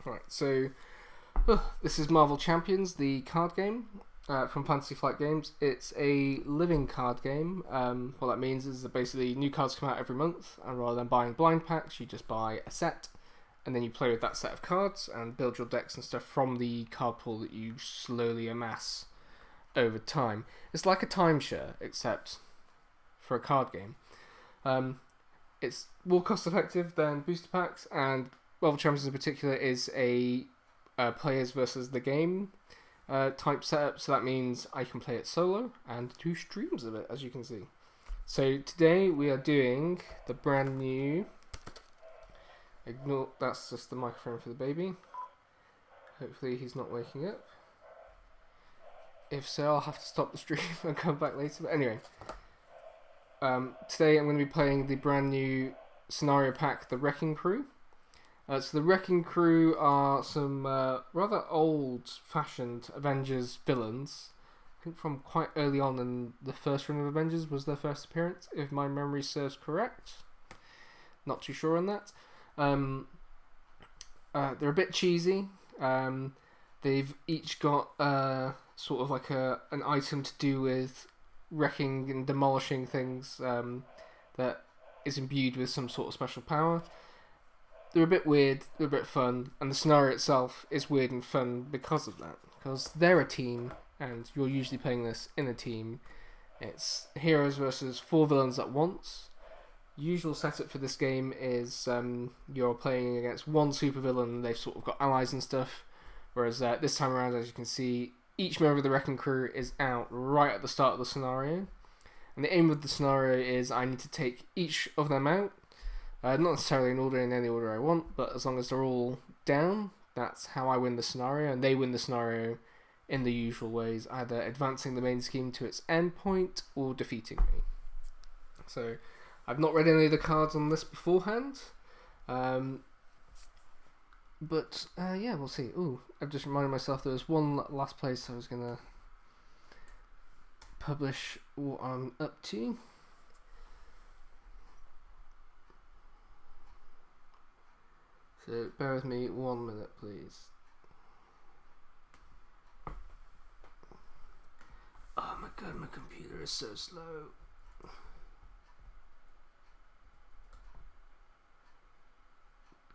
Right, so this is Marvel Champions, the card game from Fantasy Flight Games. It's a living card game. What that means is that basically new cards come out every month, and rather than buying blind packs, you just buy a set, and then you play with that set of cards and build your decks and stuff from the card pool that you slowly amass over time. It's like a timeshare, except for a card game. It's more cost effective than booster packs, and Marvel Champions in particular is a players versus the game type setup, so that means I can play it solo and do streams of it, as you can see. So today we are doing the brand new, that's just the microphone for the baby, hopefully he's not waking up. If so, I'll have to stop the stream and come back later, but anyway, today I'm going to be playing the brand new scenario pack, the Wrecking Crew. So the Wrecking Crew are some rather old-fashioned Avengers villains. I think from quite early on in the first run of Avengers was their first appearance, if my memory serves correct. Not too sure on that. They're a bit cheesy. They've each got sort of like an item to do with wrecking and demolishing things that is imbued with some sort of special power. They're a bit weird, they're a bit fun, and the scenario itself is weird and fun because of that. Because they're a team, and you're usually playing this in a team. It's heroes versus 4 villains at once. Usual setup for this game is you're playing against one supervillain, and they've sort of got allies and stuff. Whereas this time around, as you can see, each member of the Wrecking Crew is out right at the start of the scenario. And the aim of the scenario is I need to take each of them out. Not necessarily in any order I want, but as long as they're all down, that's how I win the scenario, and they win the scenario in the usual ways, either advancing the main scheme to its end point or defeating me. So, I've not read any of the cards on this beforehand, but yeah, we'll see. Ooh, I've just reminded myself there was one last place I was going to publish what I'm up to. So bear with me 1 minute, please. Oh my god, my computer is so slow.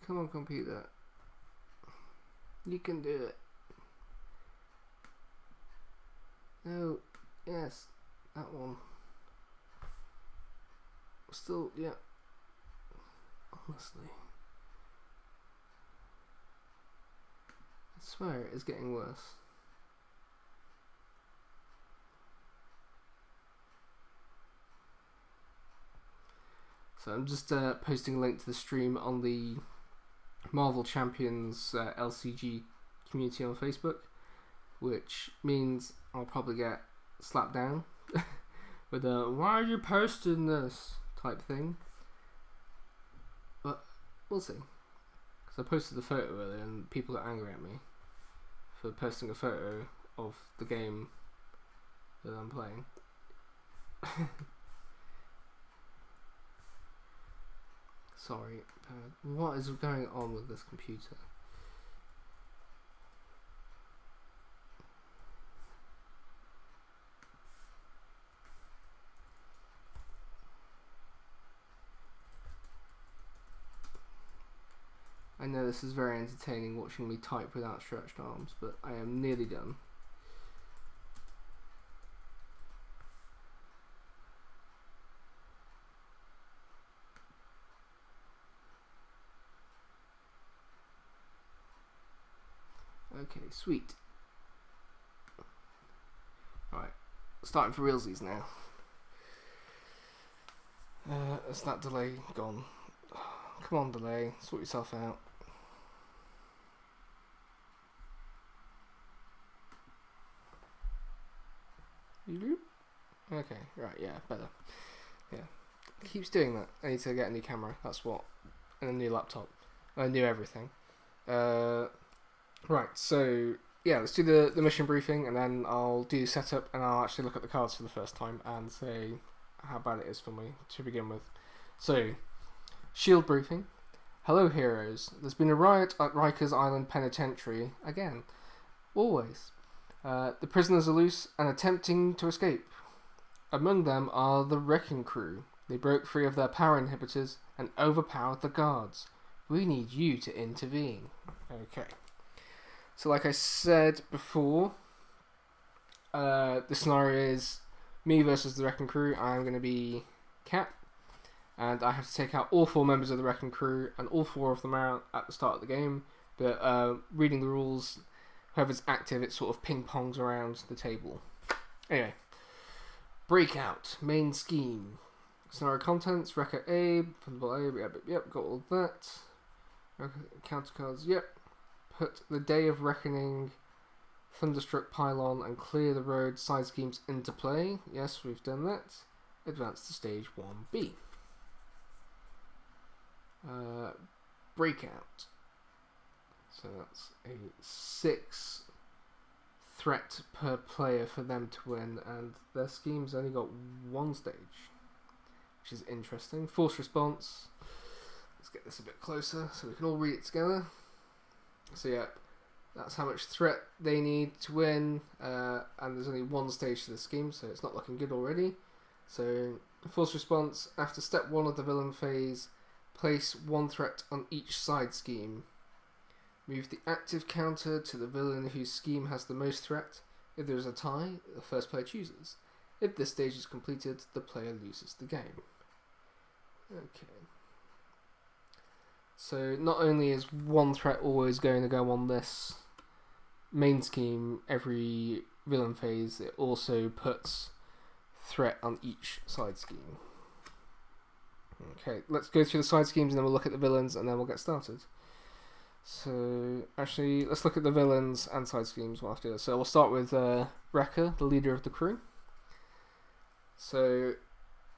Come on, computer. You can do it. No, yes, that one. Still, yeah. Honestly. I swear it is getting worse. So I'm just posting a link to the stream on the Marvel Champions LCG community on Facebook, which means I'll probably get slapped down with a "why are you posting this" type thing. But we'll see. Because I posted the photo earlier and people got angry at me for posting a photo of the game that I'm playing. Sorry, what is going on with this computer? I know this is very entertaining watching me type with outstretched arms, but I am nearly done. Okay, sweet. Right, starting for realsies now. Is that delay gone? Come on, delay, sort yourself out. Okay, right, yeah, better. Yeah, it keeps doing that. I need to get a new camera, that's what, and a new laptop. I knew everything. Right, so yeah, let's do the mission briefing, and then I'll do setup, and I'll actually look at the cards for the first time and say how bad it is for me to begin with. So, shield briefing. Hello, heroes. There's been a riot at Rikers Island Penitentiary. Again. Always. The prisoners are loose and attempting to escape. Among them are the Wrecking Crew. They broke free of their power inhibitors and overpowered the guards. We need you to intervene. Okay. So like I said before, the scenario is me versus the Wrecking Crew. I'm going to be Cap. And I have to take out all 4 members of the Wrecking Crew, and all 4 of them are out at the start of the game. But reading the rules, whoever's active, it sort of ping-pongs around the table. Anyway. Breakout. Main scheme. Scenario contents. Wrecker A. Thunderbolt A. Yep, got all that. Counter cards. Yep. Put the Day of Reckoning, Thunderstruck Pylon, and Clear the Road side schemes into play. Yes, we've done that. Advance to stage 1B. Breakout. So that's a 6 threat per player for them to win, and their scheme's only got 1 stage, which is interesting. Force response. Let's get this a bit closer so we can all read it together. So yeah, that's how much threat they need to win, and there's only 1 stage to the scheme, so it's not looking good already. So force response, after step 1 of the villain phase, place 1 threat on each side scheme. Move the active counter to the villain whose scheme has the most threat. If there is a tie, the first player chooses. If this stage is completed, the player loses the game. Okay. So not only is 1 threat always going to go on this main scheme every villain phase, it also puts threat on each side scheme. Okay, let's go through the side schemes and then we'll look at the villains and then we'll get started. So, actually, let's look at the villains and side schemes after this. So we'll start with Wrecker, the leader of the crew. So,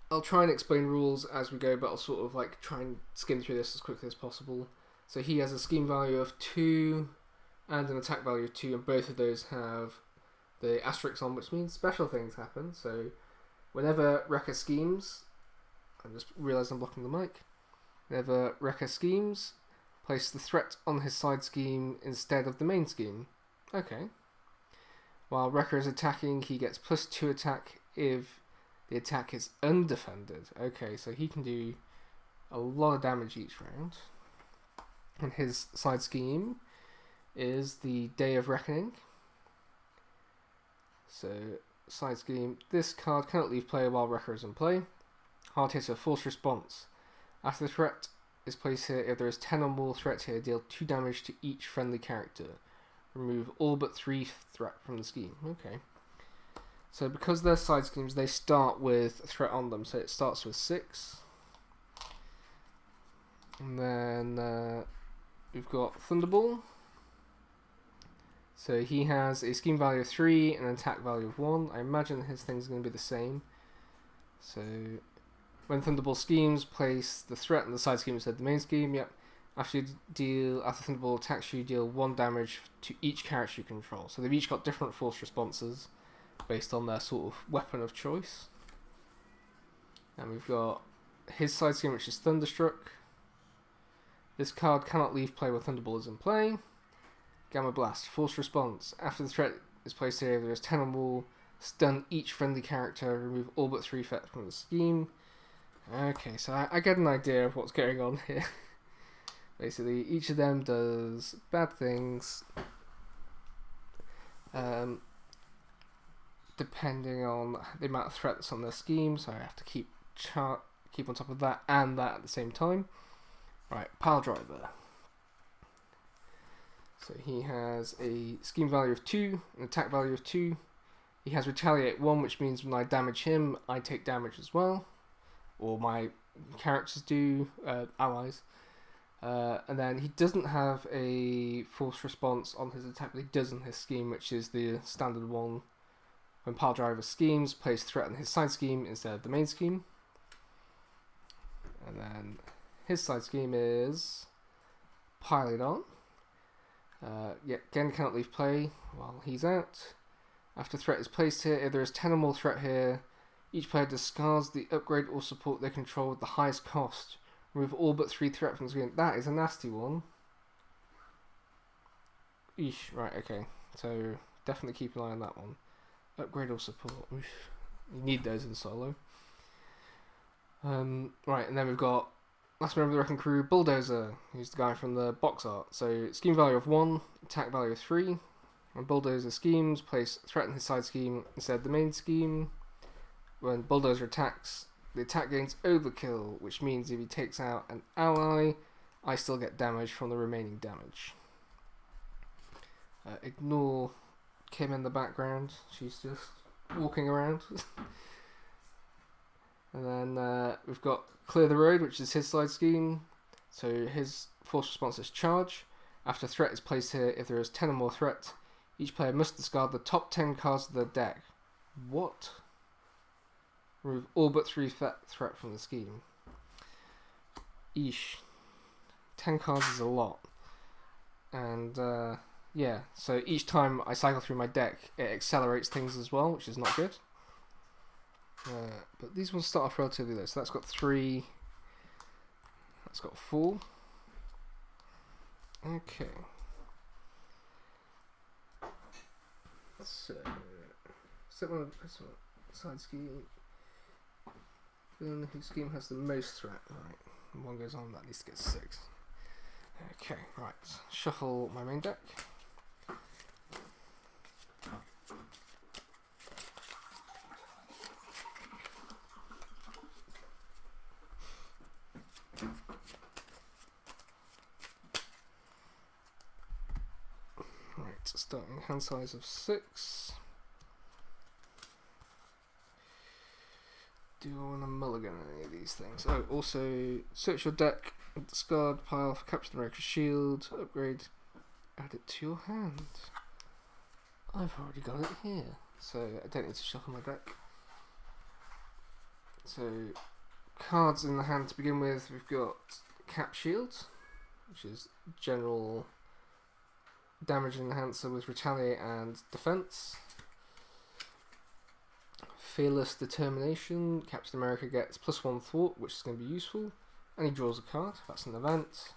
I'll try and explain rules as we go, but I'll sort of like try and skim through this as quickly as possible. So he has a scheme value of 2 and an attack value of 2, and both of those have the asterisk on, which means special things happen. So, whenever Wrecker schemes, I just realised I'm blocking the mic. Whenever Wrecker schemes, place the threat on his side scheme instead of the main scheme. Okay. While Wrecker is attacking, he gets +2 attack if the attack is undefended. Okay, so he can do a lot of damage each round. And his side scheme is the Day of Reckoning. So, side scheme, this card cannot leave play while Wrecker is in play. Hard hitter, force response. After the threat is placed here, if there is 10 or more threats here, deal 2 damage to each friendly character. Remove all but 3 threat from the scheme. Okay. So because they're side schemes, they start with a threat on them. So it starts with 6. And then we've got Thunderball. So he has a scheme value of 3 and an attack value of 1. I imagine his thing's going to be the same. So when Thunderball schemes, place the threat and the side scheme instead of the main scheme. Yep. After Thunderball attacks you, deal 1 damage to each character you control. So they've each got different force responses based on their sort of weapon of choice. And we've got his side scheme, which is Thunderstruck. This card cannot leave play when Thunderball is in play. Gamma Blast, force response. After the threat is placed here, if there is 10 or more, stun each friendly character, remove all but 3 threats from the scheme. Okay, so I get an idea of what's going on here. Basically, each of them does bad things, depending on the amount of threat that's on their scheme, so I have to keep on top of that and that at the same time. Right, Pile Driver. So he has a scheme value of 2, an attack value of 2. He has Retaliate 1, which means when I damage him, I take damage as well. Or my characters do, allies. And then he doesn't have a force response on his attack, but he does in his scheme, which is the standard one. When Pile Driver schemes, place threat on his side scheme instead of the main scheme. And then his side scheme is Pile It On. Again, cannot leave play while he's out. After threat is placed here, if there is 10 or more threat here, each player discards the upgrade or support they control with the highest cost. Remove all but 3 threat from the screen. That is a nasty one. Eesh. Right, okay. So definitely keep an eye on that one. Upgrade or support. Oof. You need those in solo. Right, and then we've got last member of the Wrecking Crew, Bulldozer, who's the guy from the box art. So scheme value of 1, attack value of 3. When Bulldozer schemes, place threat in his side scheme instead of the main scheme. When Bulldozer attacks, the attack gains overkill, which means if he takes out an ally, I still get damage from the remaining damage. Ignore Kim in the background, she's just walking around. And then we've got Clear the Road, which is his side scheme. So his force response is Charge. After threat is placed here, if there is 10 or more threat, each player must discard the top 10 cards of their deck. What? Remove all but 3 threat from the scheme. Eesh. 10 cards is a lot. And yeah, so each time I cycle through my deck, it accelerates things as well, which is not good. But these ones start off relatively low. So that's got 3. That's got 4. Okay. So, side scheme. Villain whose scheme has the most threat. Right. One goes on, that needs to get 6. Okay, right. Shuffle my main deck. Starting hand size of 6. Do I want to mulligan any of these things? Oh, also search your deck, discard pile for Capture the America Shield, upgrade, add it to your hand. I've already got it here, so I don't need to shuffle my deck. So, cards in the hand to begin with, we've got Cap Shield, which is general damage enhancer with retaliate and defense. Fearless Determination. Captain America gets +1 thwart, which is going to be useful, and he draws a card. That's an event.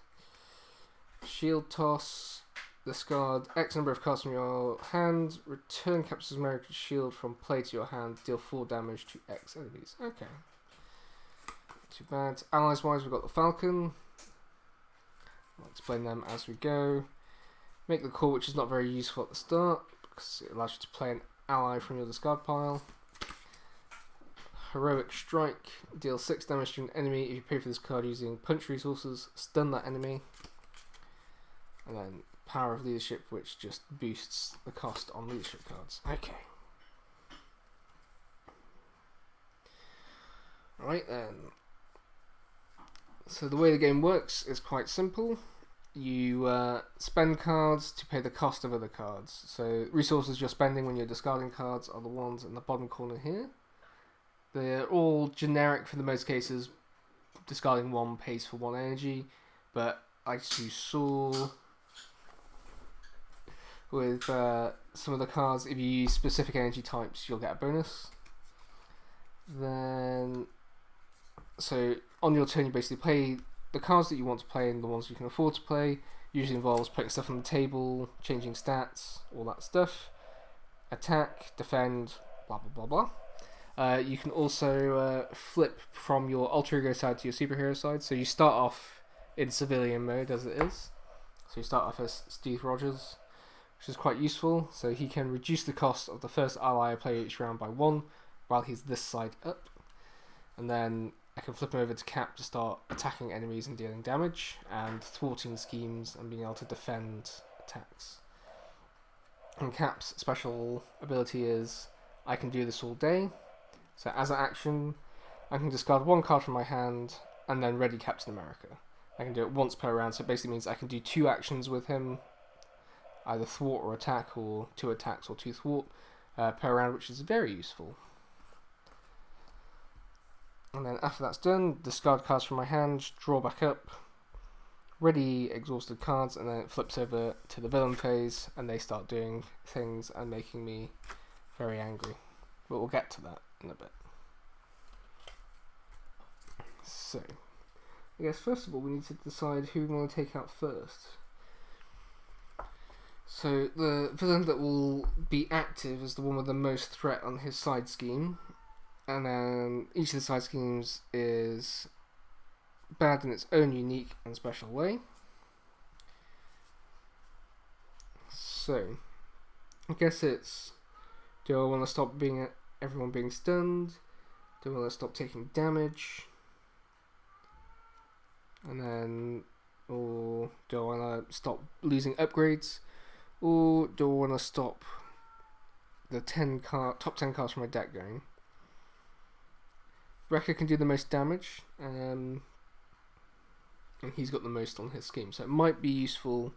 Shield Toss. Discard X number of cards from your hand. Return Captain America's shield from play to your hand. Deal 4 damage to X enemies. Okay. Not too bad. Allies wise, we've got the Falcon. I'll explain them as we go. Make the call, which is not very useful at the start because it allows you to play an ally from your discard pile. Heroic Strike. Deal 6 damage to an enemy if you pay for this card using punch resources. Stun that enemy. And then Power of Leadership, which just boosts the cost on leadership cards. Okay. Right then. So the way the game works is quite simple. You spend cards to pay the cost of other cards. So resources you're spending when you're discarding cards are the ones in the bottom corner here. They're all generic for the most cases. Discarding 1 pays for 1 energy, but as you saw with some of the cards, if you use specific energy types, you'll get a bonus. Then, so on your turn, you basically play the cards that you want to play and the ones you can afford to play. Usually involves putting stuff on the table, changing stats, all that stuff. Attack, defend, blah blah blah blah. You can also flip from your alter ego side to your superhero side. So you start off in civilian mode as it is. So you start off as Steve Rogers, which is quite useful. So he can reduce the cost of the first ally I play each round by 1 while he's this side up. And then I can flip him over to Cap to start attacking enemies and dealing damage, and thwarting schemes and being able to defend attacks. And Cap's special ability is I can do this all day. So as an action, I can discard 1 card from my hand and then ready Captain America. I can do it once per round, so it basically means I can do 2 actions with him, either thwart or attack, or 2 attacks or 2 thwart per round, which is very useful. And then after that's done, discard cards from my hand, draw back up, ready exhausted cards, and then it flips over to the villain phase, and they start doing things and making me very angry. But we'll get to that in a bit. So, I guess first of all we need to decide who we want to take out first. So the villain that will be active is the one with the most threat on his side scheme, and then each of the side schemes is bad in its own unique and special way. So I guess it's, do I want to stop everyone being stunned? Do I want to stop taking damage? And then, or do I want to stop losing upgrades? Or do I want to stop the top 10 cards from my deck going? Wrecker can do the most damage, and he's got the most on his scheme, so it might be useful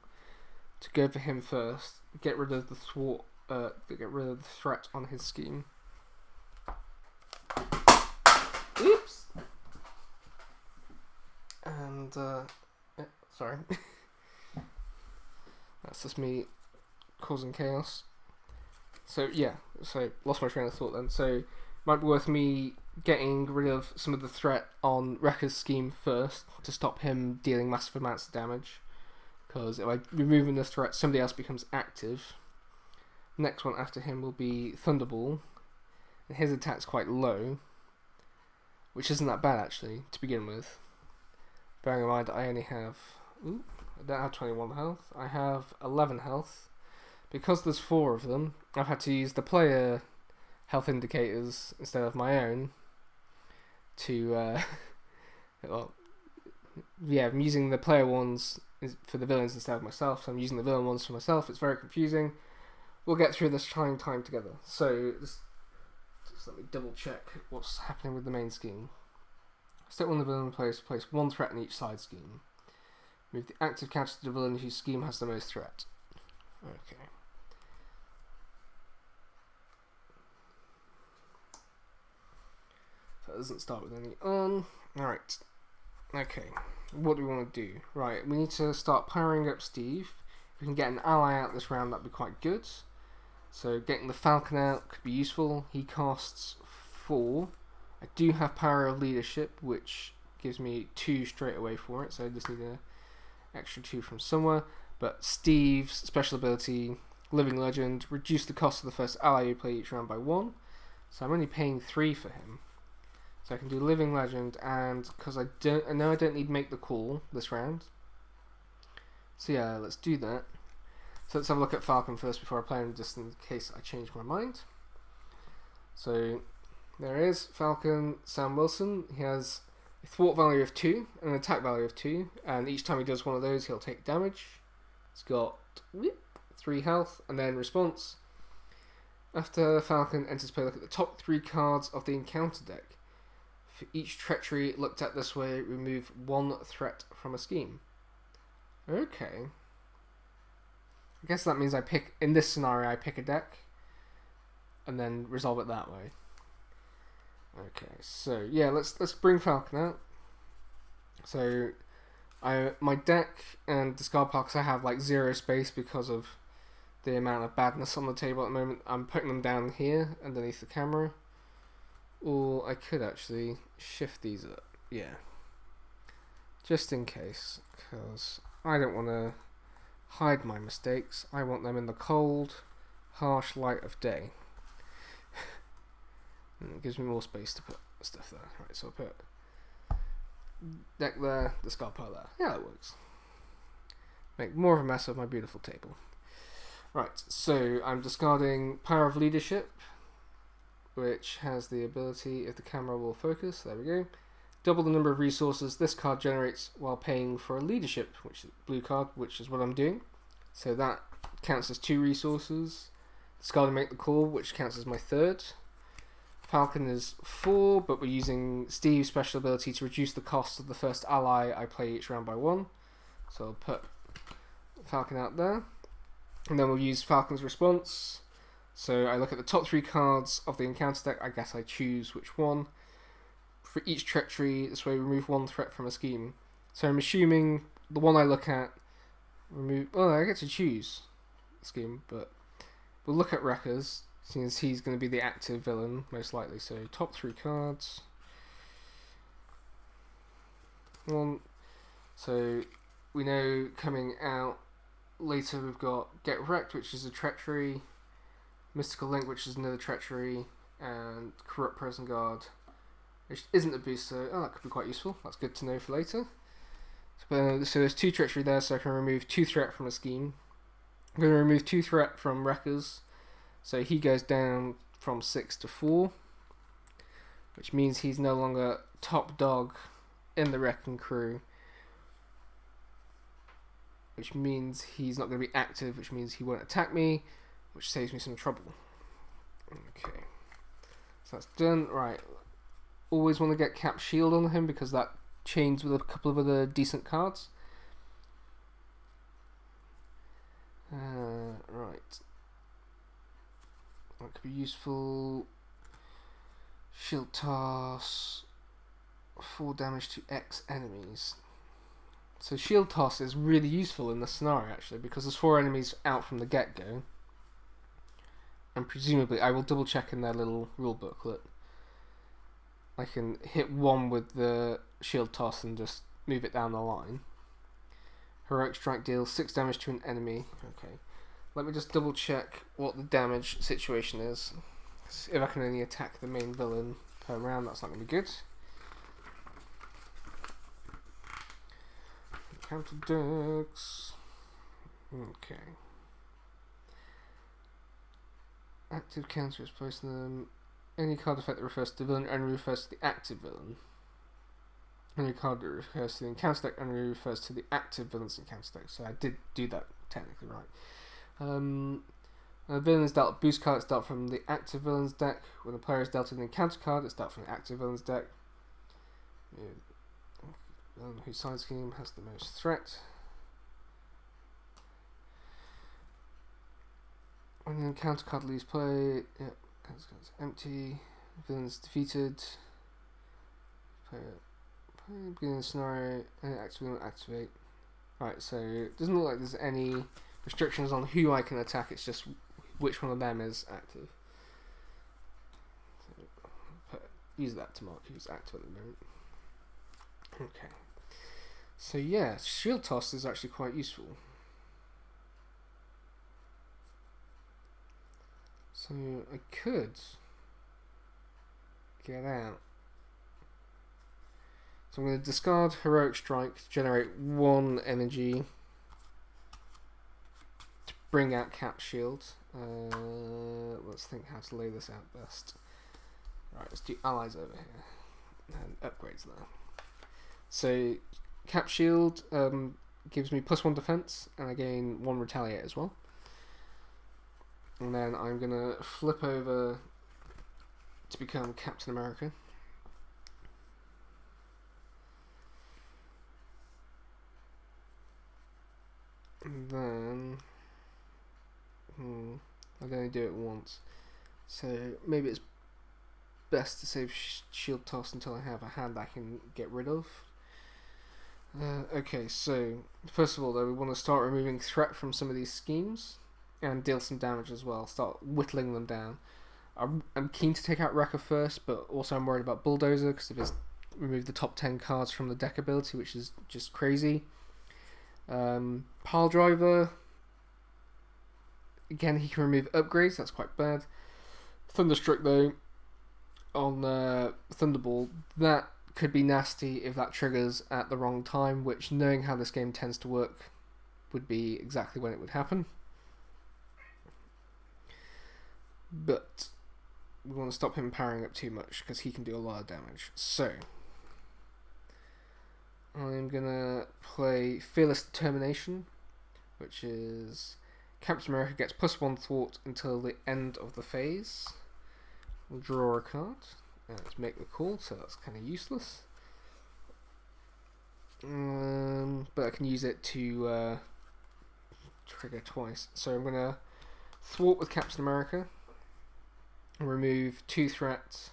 to go for him first, get rid of the threat on his scheme. Oops. And sorry, that's just me causing chaos. So yeah, so lost my train of thought then. So might be worth me getting rid of some of the threat on Wrecker's scheme first to stop him dealing massive amounts of damage. Because if I remove the threat, somebody else becomes active. Next one after him will be Thunderball, and his attack's quite low, which isn't that bad actually to begin with. Bearing in mind I only have, I don't have 21 health. I have 11 health. Because there's 4 of them, I've had to use the player health indicators instead of my own to, well, yeah, I'm using the player ones for the villains instead of myself, so I'm using the villain ones for myself. It's very confusing. We'll get through this trying time together. So, just let me double check what's happening with the main scheme. Step 1, the villain plays 1 threat in each side scheme. Move the active counter to the villain whose scheme has the most threat. Okay. So that doesn't start with any on. Alright. Okay. What do we want to do? Right, we need to start powering up Steve. If we can get an ally out this round, that'd be quite good. So getting the Falcon out could be useful. He costs 4. I do have Power of Leadership, which gives me 2 straight away for it, so I just need an extra 2 from somewhere. But Steve's special ability, Living Legend, reduce the cost of the first ally you play each round by 1. So I'm only paying 3 for him. So I can do Living Legend, and because I know I don't need Make the Call this round. So yeah, let's do that. So let's have a look at Falcon first before I play him, just in case I change my mind. So there is Falcon Sam Wilson. He has a thwart value of 2 and an attack value of 2, and each time he does one of those, he'll take damage. He's got 3 health, and then response. After Falcon enters play, look at the top 3 cards of the encounter deck. For each treachery looked at this way, remove 1 threat from a scheme. Okay. I guess that means in this scenario, I pick a deck and then resolve it that way. Okay, so yeah, let's bring Falcon out. So my deck and discard pile, because I have like 0 space because of the amount of badness on the table at the moment, I'm putting them down here underneath the camera. Or I could actually shift these up, yeah. Just in case, because I don't want to hide my mistakes. I want them in the cold, harsh light of day. And it gives me more space to put stuff there. Right, so I'll put deck there, discard pile there. Yeah, that works. Make more of a mess of my beautiful table. Right, so I'm discarding Power of Leadership, which has the ability, if the camera will focus, there we go, double the number of resources this card generates while paying for a leadership, which is a blue card, which is what I'm doing. So that counts as 2 resources. Discarding Make the Call, which counts as my 3rd. Falcon is 4, but we're using Steve's special ability to reduce the cost of the first ally I play each round by 1. So I'll put Falcon out there. And then we'll use Falcon's response. So I look at the top 3 cards of the encounter deck. I guess I choose which one. For each treachery, this way remove 1 threat from a scheme. So I'm assuming the one I look at, remove... Well, I get to choose the scheme, but we'll look at Wrecker's, since he's going to be the active villain, most likely. So top 3 cards. one. So we know coming out later we've got Get Wrecked, which is a treachery, Mystical Link, which is another treachery, and Corrupt Prison Guard, which isn't a booster. Oh, that could be quite useful. That's good to know for later. So there's 2 treachery there, so I can remove 2 threat from a scheme. I'm going to remove 2 threat from Wreckers, so he goes down from 6 to 4, which means he's no longer top dog in the Wrecking Crew, which means he's not going to be active, which means he won't attack me, which saves me some trouble. Okay, so that's done. Right, always want to get Cap Shield on him because that chains with a couple of other decent cards. Right, that could be useful. Shield Toss, 4 damage to X enemies. So Shield Toss is really useful in this scenario actually, because there's 4 enemies out from the get-go, and presumably I will double check in their little rule booklet. I can hit 1 with the Shield Toss and just move it down the line. Heroic Strike deals 6 damage to an enemy. Okay, let me just double check what the damage situation is. If I can only attack the main villain per round, that's not going to be good. Counter decks. Okay. Active counter is placed on them. Any card effect that refers to the villain only refers to the active villain. Any card that refers to the encounter deck only refers to the active villain's encounter deck. So I did do that technically right. The villain is dealt a boost card, it's dealt from the active villain's deck. When the player is dealt an encounter card, it's dealt from the active villain's deck. Villain whose side scheme has the most threat. When the encounter card leaves play, it's empty. Villain's defeated. Beginning of the scenario, and active villain activate. Right, so it doesn't look like there's any restrictions on who I can attack, it's just which one of them is active. So, use that to mark who's active at the moment. Okay. So yeah, Shield Toss is actually quite useful. So I could get out. So I'm going to discard Heroic Strike to generate 1 energy to bring out Cap Shield. Let's think how to lay this out best. Right, let's do allies over here and upgrades now. So Cap Shield gives me +1 defense, and I gain 1 retaliate as well. And then I'm gonna flip over to become Captain America. And then I'd only do it once, so maybe it's best to save Shield Toss until I have a hand I can get rid of. Okay, so first of all though, we want to start removing threat from some of these schemes and deal some damage as well, start whittling them down. I'm keen to take out Wrecker first, but also I'm worried about Bulldozer because if it's removed the top 10 cards from the deck ability, which is just crazy. Pile Driver, again he can remove upgrades, that's quite bad. Thunderstruck though, on Thunderball, that could be nasty if that triggers at the wrong time, which, knowing how this game tends to work, would be exactly when it would happen. But we want to stop him powering up too much because he can do a lot of damage. So I'm gonna play Fearless Determination, which is Captain America gets +1 thwart until the end of the phase. We'll draw a card. Let's make the call, so that's kind of useless. But I can use it to trigger twice. So I'm gonna thwart with Captain America. Remove 2 threats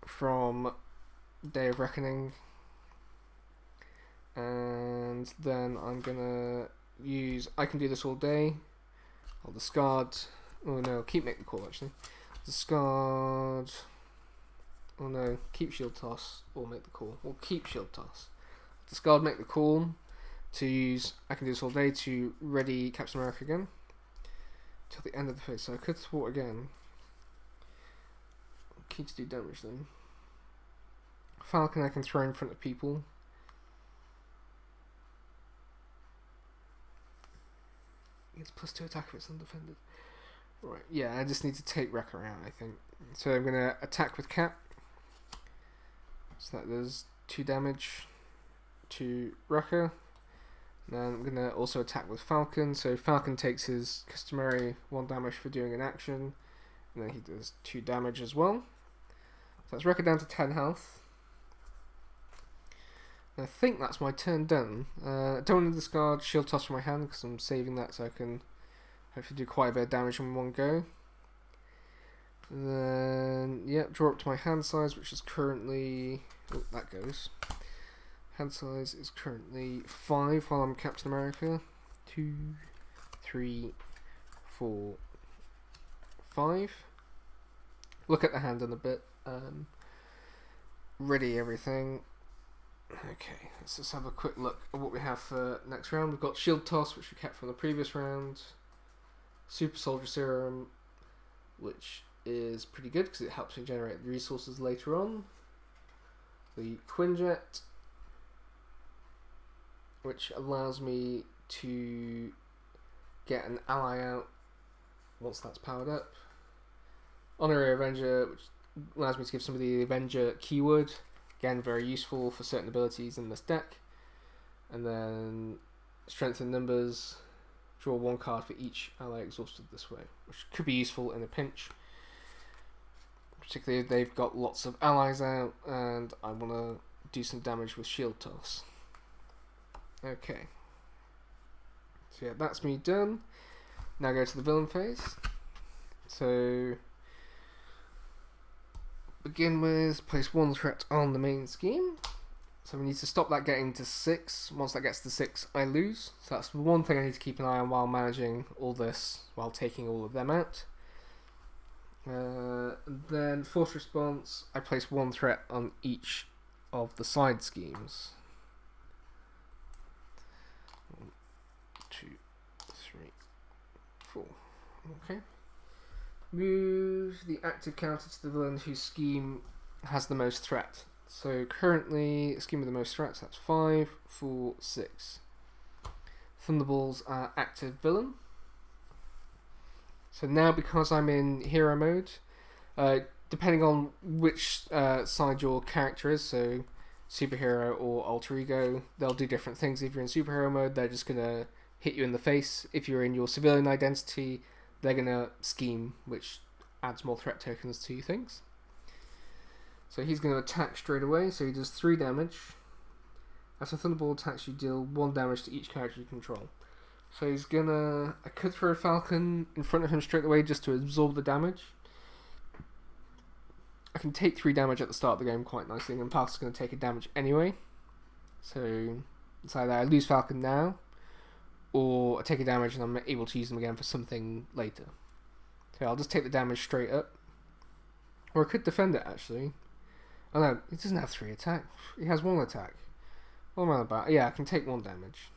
from Day of Reckoning, and then I'm gonna use, I can do this all day, I'll discard, oh no, I'll keep making the call actually, discard Oh no, keep shield toss or make the call. We'll keep shield toss. Discard, make the call to use. I can do this all day to ready Captain America again till the end of the phase. So I could thwart again. Key to do damage then. Falcon I can throw in front of people. It's +2 attack if it's undefended. Right, yeah, I just need to take Wrecker out, I think. So I'm going to attack with Cap. So that does 2 damage to Wrecker. Then I'm going to also attack with Falcon. So Falcon takes his customary 1 damage for doing an action. And then he does 2 damage as well. So that's Wrecker down to 10 health. And I think that's my turn done. I don't want to discard Shield Toss from my hand because I'm saving that so I can hopefully do quite a bit of damage in one go. And then, yeah, draw up to my hand size, which is currently... Oh, that goes. Hand size is currently 5 while I'm Captain America. 2, 3, 4, 5. Look at the hand in a bit. Ready everything. Okay, let's just have a quick look at what we have for next round. We've got Shield Toss, which we kept from the previous round. Super Soldier Serum, which is pretty good because it helps me generate resources later on. The Quinjet, which allows me to get an ally out once that's powered up. Honorary Avenger, which allows me to give somebody the Avenger keyword. Again, very useful for certain abilities in this deck. And then Strength in Numbers, draw 1 card for each ally exhausted this way, which could be useful in a pinch. Particularly if they've got lots of allies out and I want to do some damage with Shield Toss. Okay. So yeah, that's me done. Now go to the villain phase. So begin with place 1 threat on the main scheme. So we need to stop that getting to 6. Once that gets to 6, I lose. So that's one thing I need to keep an eye on while managing all this, while taking all of them out. Then force response, I place 1 threat on each of the side schemes. 1, 2, 3, 4. Okay. Move the active counter to the villain whose scheme has the most threat. So currently, scheme with the most threats, that's 5, 4, 6. Thunderballs are active villain. So now because I'm in hero mode, depending on which side your character is, so superhero or alter ego, they'll do different things. If you're in superhero mode, they're just going to hit you in the face. If you're in your civilian identity, they're going to scheme, which adds more threat tokens to things. So he's going to attack straight away, so he does 3 damage. As a Thunderbolt attacks, you deal 1 damage to each character you control. So he's going to... I could throw a Falcon in front of him straight away just to absorb the damage. I can take 3 damage at the start of the game quite nicely, and Falcon's going to take a damage anyway. So it's either I lose Falcon now, or I take a damage and I'm able to use them again for something later. So I'll just take the damage straight up. Or I could defend it actually. Oh no, he doesn't have 3 attack. He has 1 attack. What am I about? Yeah, I can take 1 damage.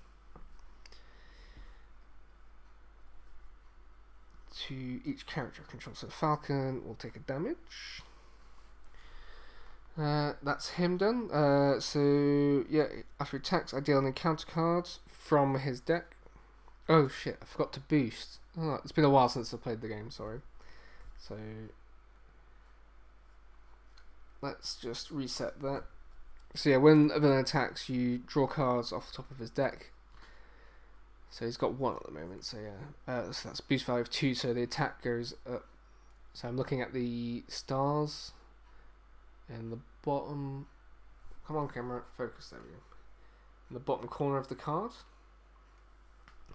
To each character I control. So Falcon will take a damage. That's him done. So yeah, after he attacks, I deal an encounter card from his deck. Oh shit, I forgot to boost. Oh, it's been a while since I played the game, sorry. So let's just reset that. So yeah, when a villain attacks, you draw cards off the top of his deck. So he's got 1 at the moment, so yeah. So that's boost value of 2, so the attack goes up. So I'm looking at the stars in the bottom... Come on camera, focus, there we go. In the bottom corner of the card.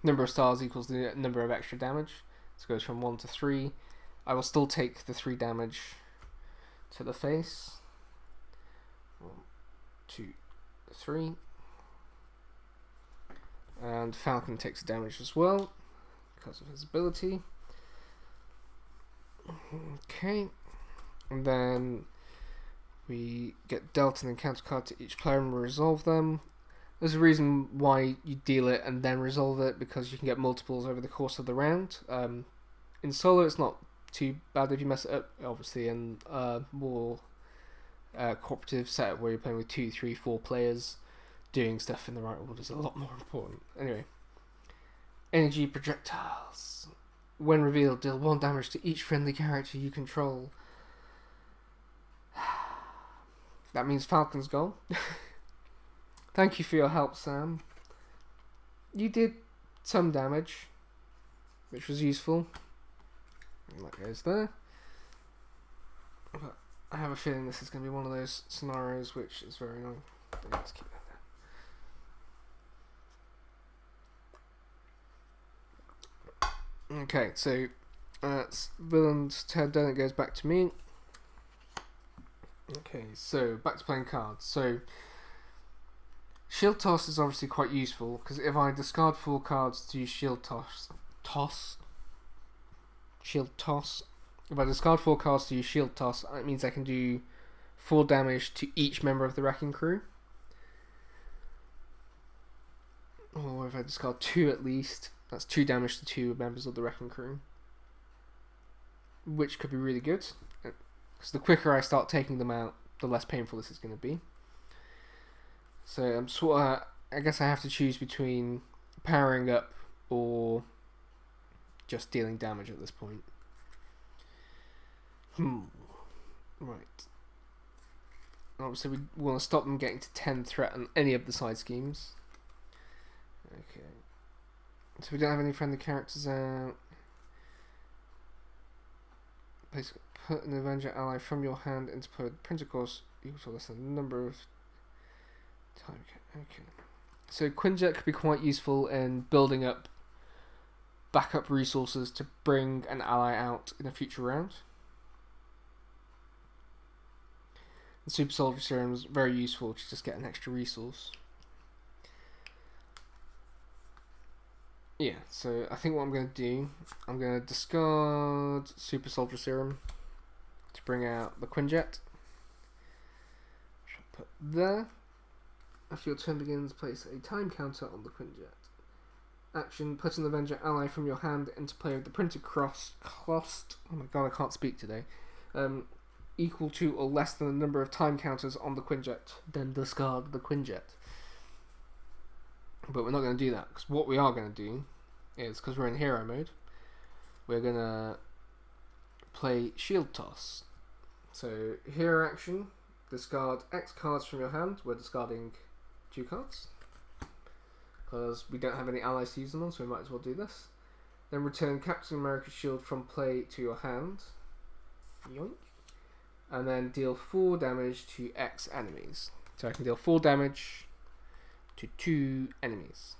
Number of stars equals the number of extra damage. So it goes from 1 to 3. I will still take the 3 damage to the face. 1, 2, 3. And Falcon takes damage as well because of his ability. Okay. And then We get dealt an encounter card to each player and we resolve them. There's a reason why you deal it and then resolve it, because you can get multiples over the course of the round. In solo, it's not too bad if you mess it up. Obviously, in more cooperative setup where you're playing with 2, 3, 4 players, doing stuff in the right order is a lot more important. Anyway, energy projectiles. When revealed, deal 1 damage to each friendly character you control. That means Falcon's goal. Thank you for your help, Sam. You did some damage, which was useful. And that goes there. But I have a feeling this is going to be one of those scenarios which is very annoying. Let's keep that there. Okay, so it's villain's turn, then it goes back to me. Okay, so back to playing cards. So shield toss is obviously quite useful, because if I discard 4 cards to use shield toss. If I discard 4 cards to use shield toss, it means I can do 4 damage to each member of the wrecking crew. Or if I discard 2 at least, that's 2 damage to 2 members of the wrecking crew, which could be really good. Because the quicker I start taking them out, the less painful this is going to be. So I'm sort of, I guess I have to choose between powering up or just dealing damage at this point. Right. Obviously we want to stop them getting to 10 threat on any of the side schemes. Okay. So we don't have any friendly characters out. Basically, put an Avenger ally from your hand into play with printed course equal to less than the number of time. Okay. So Quinjet could be quite useful in building up backup resources to bring an ally out in a future round. The Super Soldier Serum is very useful to just get an extra resource. Yeah, so I think what I'm going to do, I'm going to discard Super Soldier Serum to bring out the Quinjet. Which I'll put there. After your turn begins, place a time counter on the Quinjet. Action, put an Avenger ally from your hand into play with the printed cost. Oh my god, I can't speak today. Equal to or less than the number of time counters on the Quinjet. Then discard the Quinjet. But we're not going to do that, because what we are going to do is, because we're in hero mode, we're going to play shield toss. So hero action, discard X cards from your hand. We're discarding 2 cards because we don't have any allies to use them on, so we might as well do this. Then return Captain America's shield from play to your hand. Yoink. And then deal 4 damage to X enemies. So I can deal 4 damage to 2 enemies.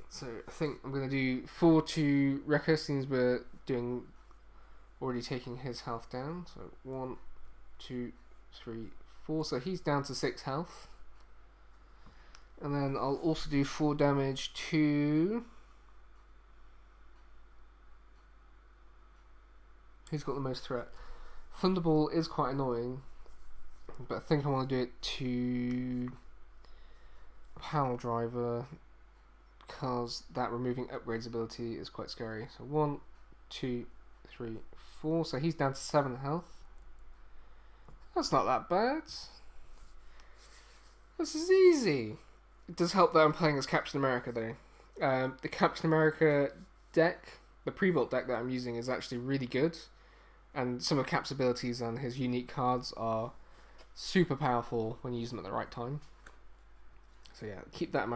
So I think I'm going to do 4 to Wrecker, since we're already taking his health down. So 1, 2, 3, 4. So he's down to 6 health. And then I'll also do 4 damage to... Who's got the most threat? Thunderball is quite annoying, but I think I want to do it to Panel Driver, because that removing upgrades ability is quite scary. So 1, 2, 3, 4. So he's down to 7 health. That's not that bad. This is easy. It does help that I'm playing as Captain America though. The Captain America deck, the pre-built deck that I'm using, is actually really good. And some of Cap's abilities and his unique cards are super powerful when you use them at the right time. So yeah, keep that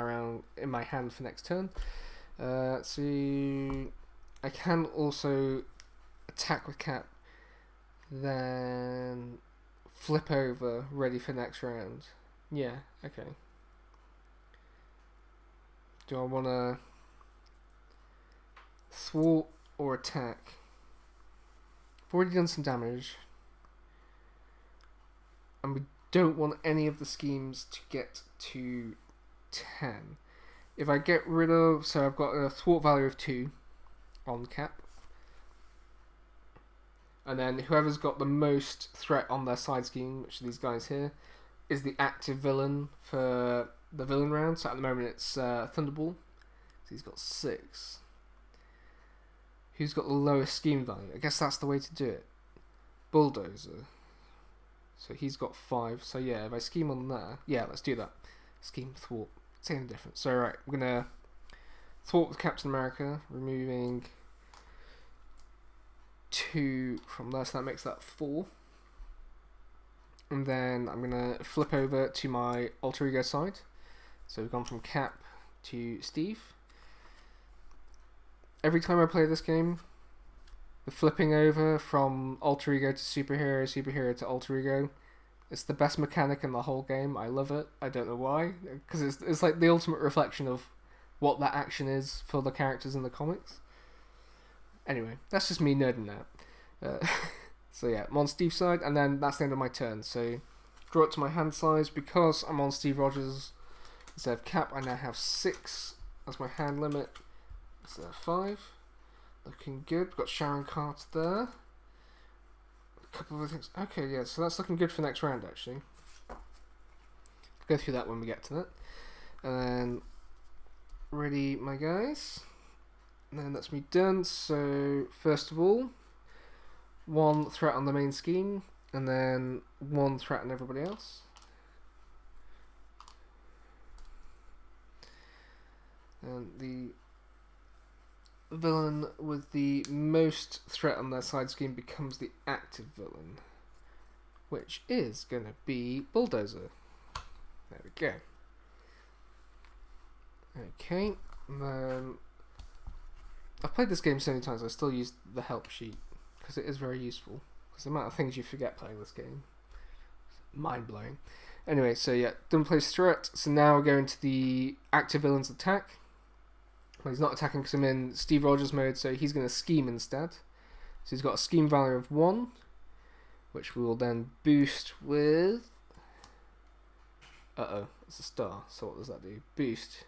in my hand for next turn. So I can also attack with Cap, then flip over, ready for next round. Yeah, okay. Do I want to thwart or attack? I've already done some damage, and we don't want any of the schemes to get to 10. If I get rid of... So I've got a thwart value of 2 on Cap. And then whoever's got the most threat on their side scheme, which are these guys here, is the active villain for the villain round. So at the moment it's Thunderball. So he's got 6. Who's got the lowest scheme value? I guess that's the way to do it. Bulldozer. So he's got 5. So yeah, if I scheme on there, yeah, let's do that. Scheme thwart. Same difference. So right, I'm gonna thwart with Captain America, removing 2 from there, so that makes that 4. And then I'm gonna flip over to my alter ego side. So we've gone from Cap to Steve. Every time I play this game, the flipping over from alter ego to superhero, superhero to alter ego, it's the best mechanic in the whole game. I love it. I don't know why, because it's like the ultimate reflection of what that action is for the characters in the comics. Anyway, that's just me nerding out. So yeah, I'm on Steve's side, and then that's the end of my turn. So draw it to my hand size. Because I'm on Steve Rogers instead of Cap, I now have 6 as my hand limit instead of 5. Looking good. We've got Sharon Carter there. A couple of other things. Okay, yeah, so that's looking good for next round, actually. I'll go through that when we get to that. And then, ready, my guys. And then that's me done. So, first of all, 1 threat on the main scheme, and then 1 threat on everybody else. And the villain with the most threat on their side scheme becomes the active villain, which is going to be Bulldozer. There we go. Okay, and then I've played this game so many times I still use the help sheet because it is very useful, because the amount of things you forget playing this game, mind-blowing. Anyway, so yeah, done place threat. So now we're going to the active villain's attack. Well, he's not attacking because I'm in Steve Rogers mode, so he's going to scheme instead. So he's got a scheme value of 1, which we will then boost with... Uh-oh, it's a star, so what does that do? Boost.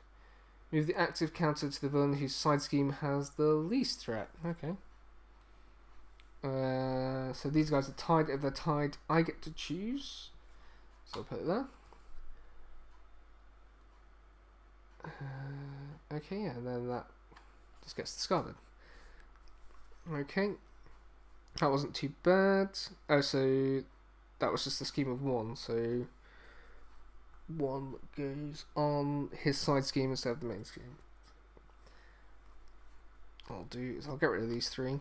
Move the active counter to the villain whose side scheme has the least threat. Okay. So these guys are tied. If they're tied, I get to choose. So I'll put it there. Okay, yeah, and then that just gets discarded. Okay. That wasn't too bad. Oh, so that was just a scheme of 1, so 1 goes on his side scheme instead of the main scheme. What I'll do is I'll get rid of these 3.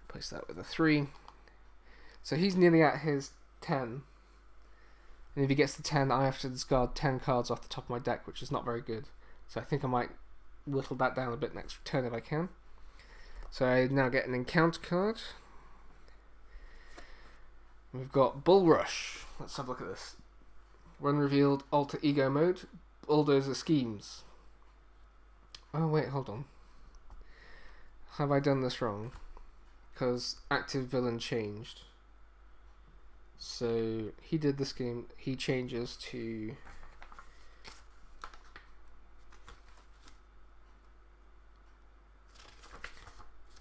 Replace that with a 3. So he's nearly at his 10. And if he gets to 10, I have to discard 10 cards off the top of my deck, which is not very good. So I think I might whittle that down a bit next turn if I can. So I now get an encounter card. We've got Bull Rush. Let's have a look at this. When revealed, alter ego mode. Bulldozer schemes. Oh wait, hold on. Have I done this wrong? Because active villain changed. So he did the scheme. He changes to...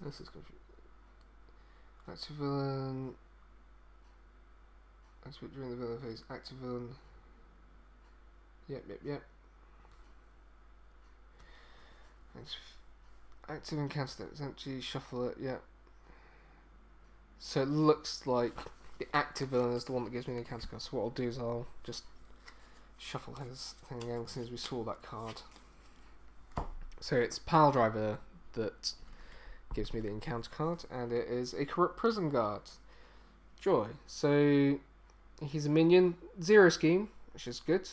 This is confusing. Active villain... Activate during the villain phase. Active villain... Yep. Active encounter step. It's empty. Shuffle it. Yep. So it looks like the active villain is the one that gives me the encounter card. So what I'll do is I'll just shuffle his thing again as soon as we saw that card. So it's Pile Driver that gives me the encounter card, and it is a Corrupt Prison Guard. Joy. So he's a minion, 0 scheme, which is good.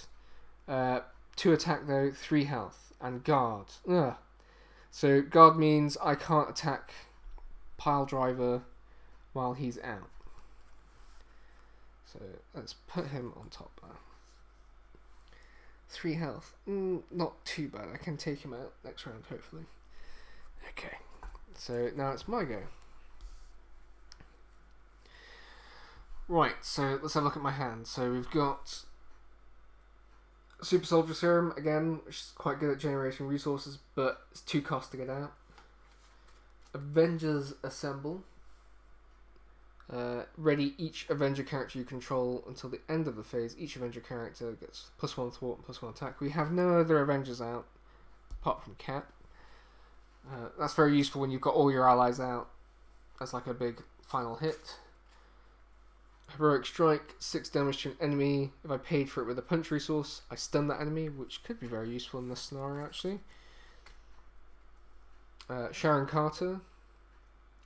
2 attack though, 3 health, and guard. Ugh. So guard means I can't attack Pile Driver while he's out. So let's put him on top there. 3 health. Not too bad. I can take him out next round, hopefully. Okay. So now it's my go. Right, so let's have a look at my hand. So we've got Super Soldier Serum, again, which is quite good at generating resources, but it's 2 cost to get out. Avengers Assemble. Ready each Avenger character you control until the end of the phase. Each Avenger character gets +1 thwart and +1 attack. We have no other Avengers out apart from Cap. That's very useful when you've got all your allies out as like a big final hit. Heroic Strike, 6 damage to an enemy. If I paid for it with a punch resource, I stun that enemy, which could be very useful in this scenario actually. Sharon Carter.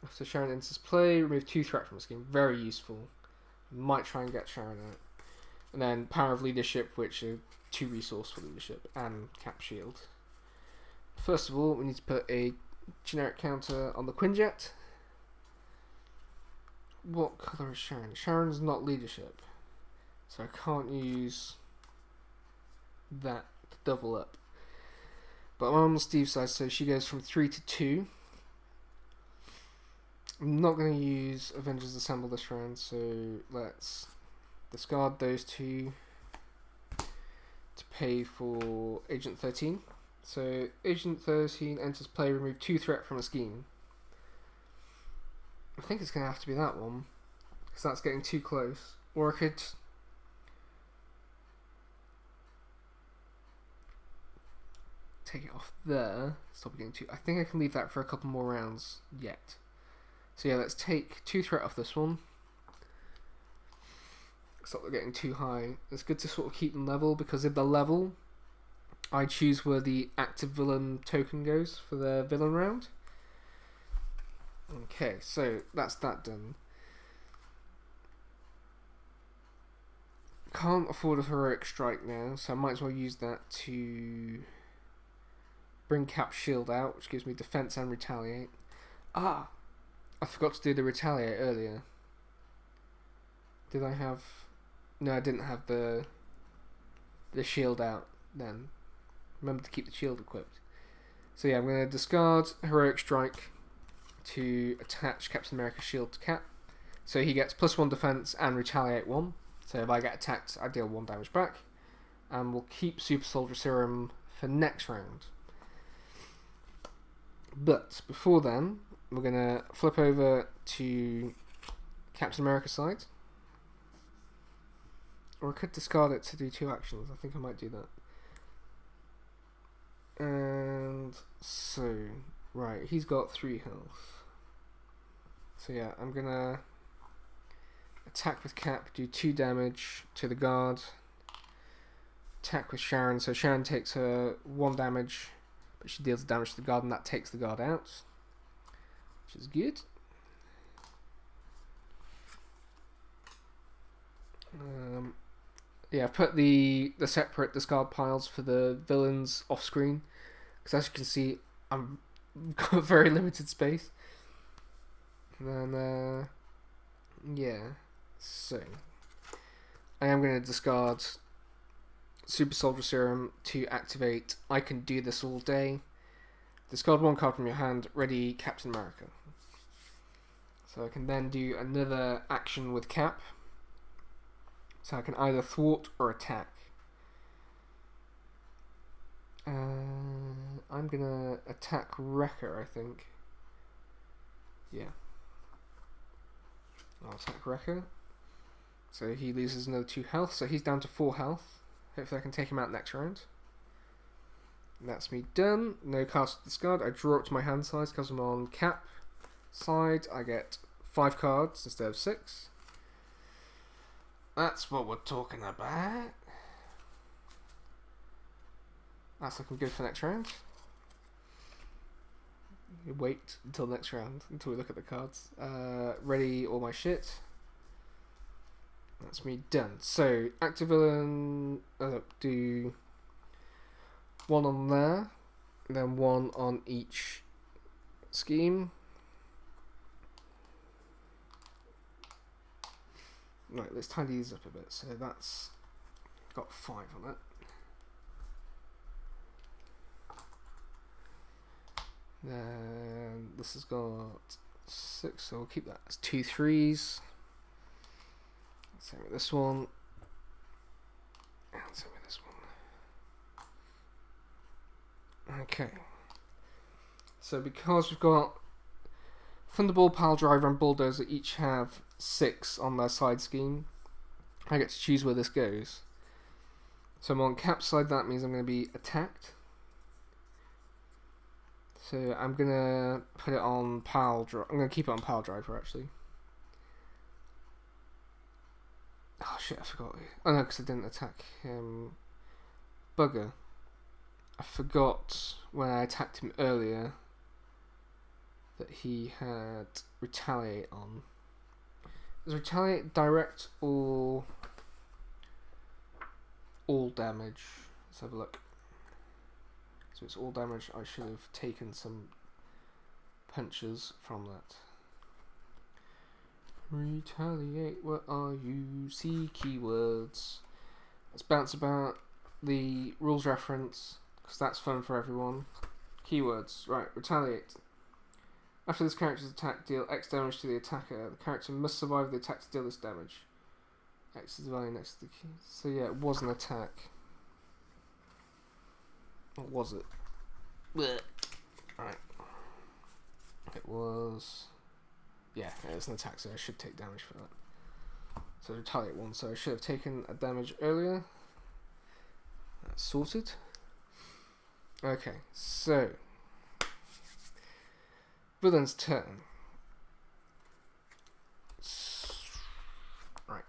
After Sharon enters play, remove 2 threat from the scheme. Very useful. Might try and get Sharon out. And then Power of Leadership, which are 2 resource for leadership, and Cap Shield. First of all, we need to put a generic counter on the Quinjet. What colour is Sharon? Sharon's not leadership, so I can't use that to double up. But I'm on Steve's side, so she goes from 3 to 2. I'm not going to use Avengers Assemble this round, so let's discard those 2 to pay for Agent 13. So Agent 13 enters play, remove 2 threat from a scheme. I think it's going to have to be that one, because that's getting too close. Or I could take it off there, stop it getting too... I think I can leave that for a couple more rounds yet. So yeah, let's take 2 threat off this one. Stop it getting too high. It's good to sort of keep them level, because if they're level, I choose where the active villain token goes for the villain round. Okay, so that's that done. Can't afford a Heroic Strike now, so I might as well use that to bring Cap Shield out, which gives me defense and retaliate. Ah! I forgot to do the retaliate earlier. Did I have... No, I didn't have the shield out then. Remember to keep the shield equipped. So yeah, I'm going to discard Heroic Strike to attach Captain America's shield to Cap. So he gets +1 defense and retaliate 1. So if I get attacked, I deal 1 damage back. And we'll keep Super Soldier Serum for next round. But before then, we're going to flip over to Captain America's side. Or I could discard it to do 2 actions. I think I might do that. And so, right, he's got 3 health. So yeah, I'm going to attack with Cap, do 2 damage to the guard. Attack with Sharon, so Sharon takes her 1 damage, but she deals damage to the guard, and that takes the guard out, which is good. Yeah, I've put the separate discard piles for the villains off screen, because as you can see, I've got very limited space. And then, yeah, so I am going to discard Super Soldier Serum to activate I Can Do This All Day. Discard 1 card from your hand, ready Captain America. So I can then do another action with Cap. So I can either thwart or attack. I'm going to attack Wrecker, I think. Yeah. I'll attack Wrecker. So he loses another 2 health, so he's down to 4 health. Hopefully I can take him out next round. And that's me done. No cards to discard. I draw up to my hand size because I'm on Cap side. I get 5 cards instead of 6. That's what we're talking about. That's looking good for next round. Wait until next round, until we look at the cards. Ready all my shit. That's me done. So, active villain, do 1 on there, then 1 on each scheme. Right, let's tidy these up a bit. So that's got 5 on it. Then this has got 6, so we'll keep that as 2 3s. Same with this one. And same with this one. Okay. So because we've got Thunderbolt, Pile Driver, and Bulldozer each have 6 on their side scheme. I get to choose where this goes. So I'm on Cap's side, that means I'm going to be attacked. So I'm going to put it on Pile Driver. I'm going to keep it on Pile Driver, actually. Oh shit, I forgot. Oh no, because I didn't attack him. Bugger. I forgot when I attacked him earlier that he had Retaliate on. Is Retaliate direct or all damage? Let's have a look. So it's all damage. I should have taken some punches from that. Retaliate, what are you? See keywords. Let's bounce about the rules reference, because that's fun for everyone. Keywords, right, retaliate. After this character's attack, deal X damage to the attacker. The character must survive the attack to deal this damage. X is the value next to the key. So yeah, it was an attack. Or was it? Blech. Right. It was... Yeah, it's an attack, so I should take damage for that. So retaliate 1, so I should have taken a damage earlier. That's sorted. Okay, so... Villain's turn. Right.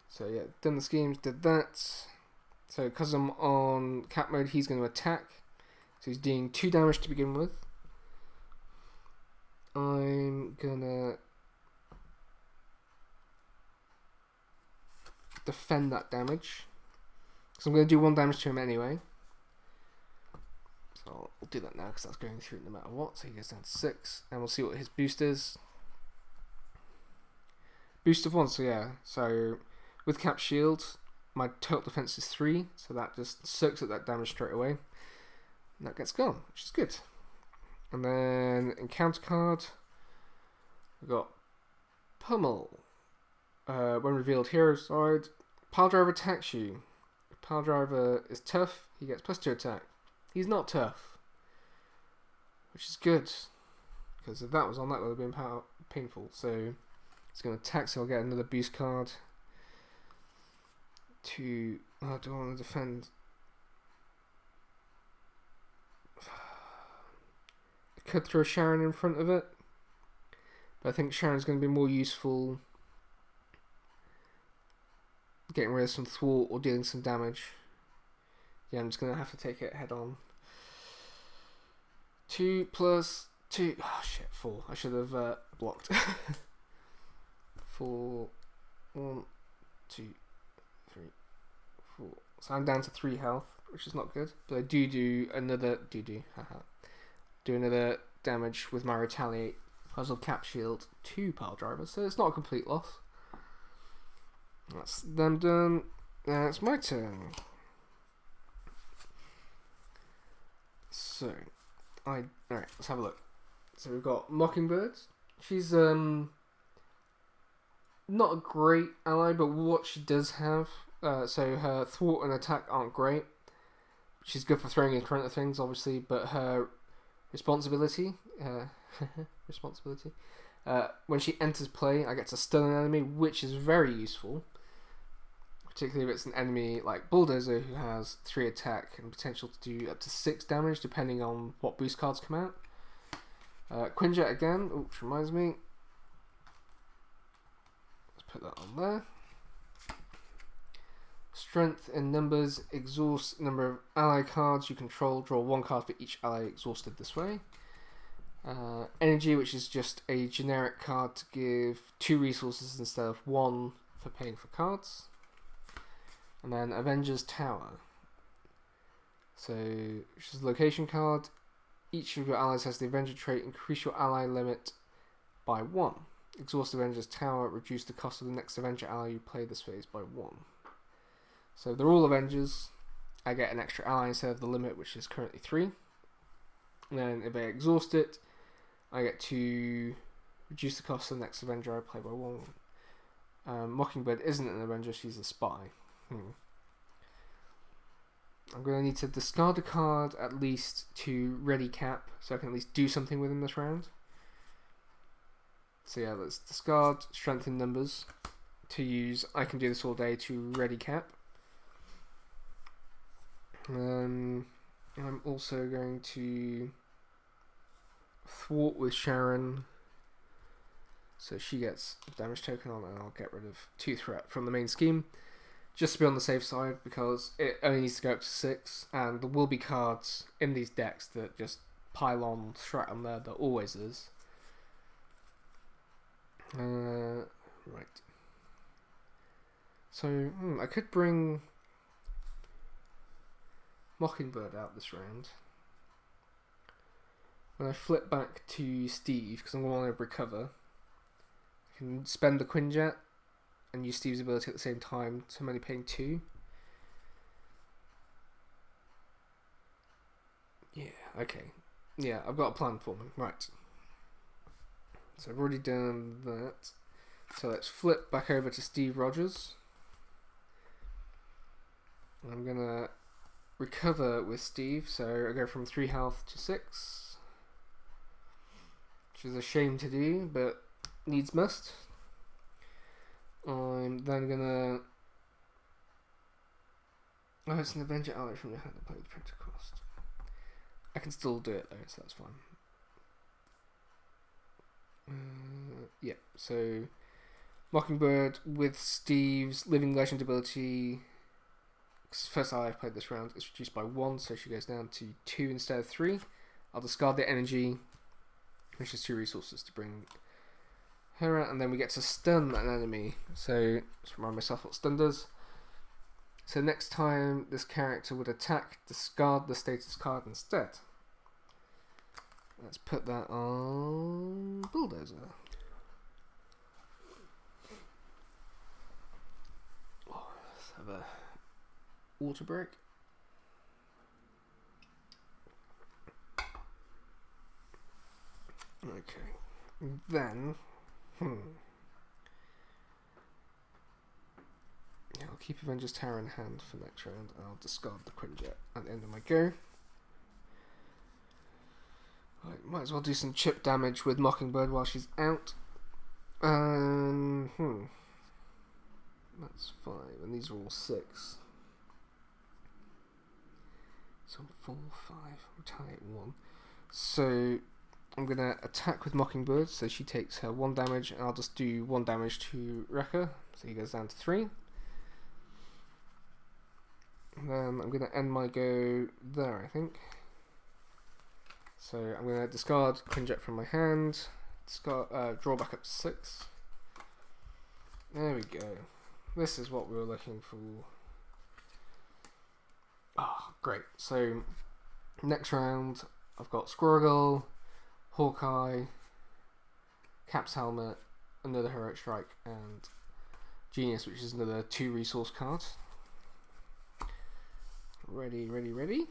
So yeah, done the schemes, did that. So because I'm on Cap mode, he's going to attack. So he's doing 2 damage to begin with. I'm gonna defend that damage. So I'm gonna do 1 damage to him anyway. So I'll do that now because that's going through no matter what. So he goes down to 6, and we'll see what his boost is. Boost of 1, so yeah. So with Cap Shield, my total defense is 3, so that just soaks up that damage straight away. And that gets gone, which is good. And then encounter card, we've got Pummel. When revealed hero side, Pile Driver attacks you. If Pile Driver is tough, he gets +2 attack. He's not tough, which is good, because if that was on, that would have been painful. So it's going to attack, so I'll get another boost card to... Oh, do I want to defend? Could throw Sharon in front of it, but I think Sharon's going to be more useful getting rid of some thwart or dealing some damage. Yeah, I'm just going to have to take it head on. 2 plus 2. Oh shit, 4. I should have blocked. 4. 1, 2, 3, 4. So I'm down to 3 health, which is not good. But I do another... Do another damage with my retaliate. Puzzle Cap Shield 2 Pile Driver, so it's not a complete loss. That's them done. Now it's my turn. So, alright, let's have a look. So we've got Mockingbird. She's not a great ally, but what she does have, so her thwart and attack aren't great. She's good for throwing in front of things, obviously, but her responsibility, when she enters play, I get to stun an enemy, which is very useful, particularly if it's an enemy like Bulldozer who has 3 attack and potential to do up to 6 damage depending on what boost cards come out. Quinjet again, which reminds me, let's put that on there. Strength in numbers, exhaust number of ally cards you control, draw 1 card for each ally exhausted this way. Energy, which is just a generic card to give 2 resources instead of 1 for paying for cards. And then Avengers Tower. So, which is a location card. Each of your allies has the Avenger trait, increase your ally limit by 1. Exhaust Avengers Tower, reduce the cost of the next Avenger ally you play this phase by 1. So they're all Avengers. I get an extra ally instead of the limit, which is currently 3. And then if I exhaust it, I get to reduce the cost of the next Avenger I play by 1. Mockingbird isn't an Avenger, she's a spy. I'm going to need to discard a card at least to ready Cap, so I can at least do something with him this round. So yeah, let's discard strength in numbers to use I can do this all day to ready cap. I'm also going to thwart with Sharon, so she gets a damage token on, and I'll get rid of 2 threat from the main scheme, just to be on the safe side, because it only needs to go up to 6, and there will be cards in these decks that just pile on threat on there. There always is. Right. So I could bring Mockingbird out this round. When I flip back to Steve, because I'm going to want to recover, I can spend the Quinjet and use Steve's ability at the same time, so I'm only paying 2. Yeah, okay. Yeah, I've got a plan for me. Right. So I've already done that. So let's flip back over to Steve Rogers. I'm going to recover with Steve, so I go from 3 health to 6. Which is a shame to do, but needs must. I'm then gonna... Oh, it's an Avenger ally from your hand that played the printer cost. I can still do it though, so that's fine. Yeah, so Mockingbird with Steve's Living Legend ability. First ally I've played this round is reduced by 1, so she goes down to 2 instead of 3. I'll discard the energy, which is 2 resources to bring her out, and then we get to stun an enemy. So let's remind myself what stun does. So next time this character would attack, discard the status card instead. Let's put that on Bulldozer. Oh, let's have a water break. Okay, then yeah, I'll keep Avengers Tower in hand for next round. I'll discard the Quinjet at the end of my go. Right, might as well do some chip damage with Mockingbird while she's out. That's 5, and these are all 6. So 4, 5, retaliate 1. So I'm going to attack with Mockingbird, so she takes her 1 damage, and I'll just do 1 damage to Wrecker, so he goes down to 3. And then I'm going to end my go there, I think. So I'm going to discard Quinjet from my hand, draw back up to 6. There we go. This is what we were looking for. Ah, great. So next round, I've got Squirrel, Hawkeye, Cap's Helmet, another Heroic Strike, and Genius, which is another 2 resource card. Ready, ready, ready.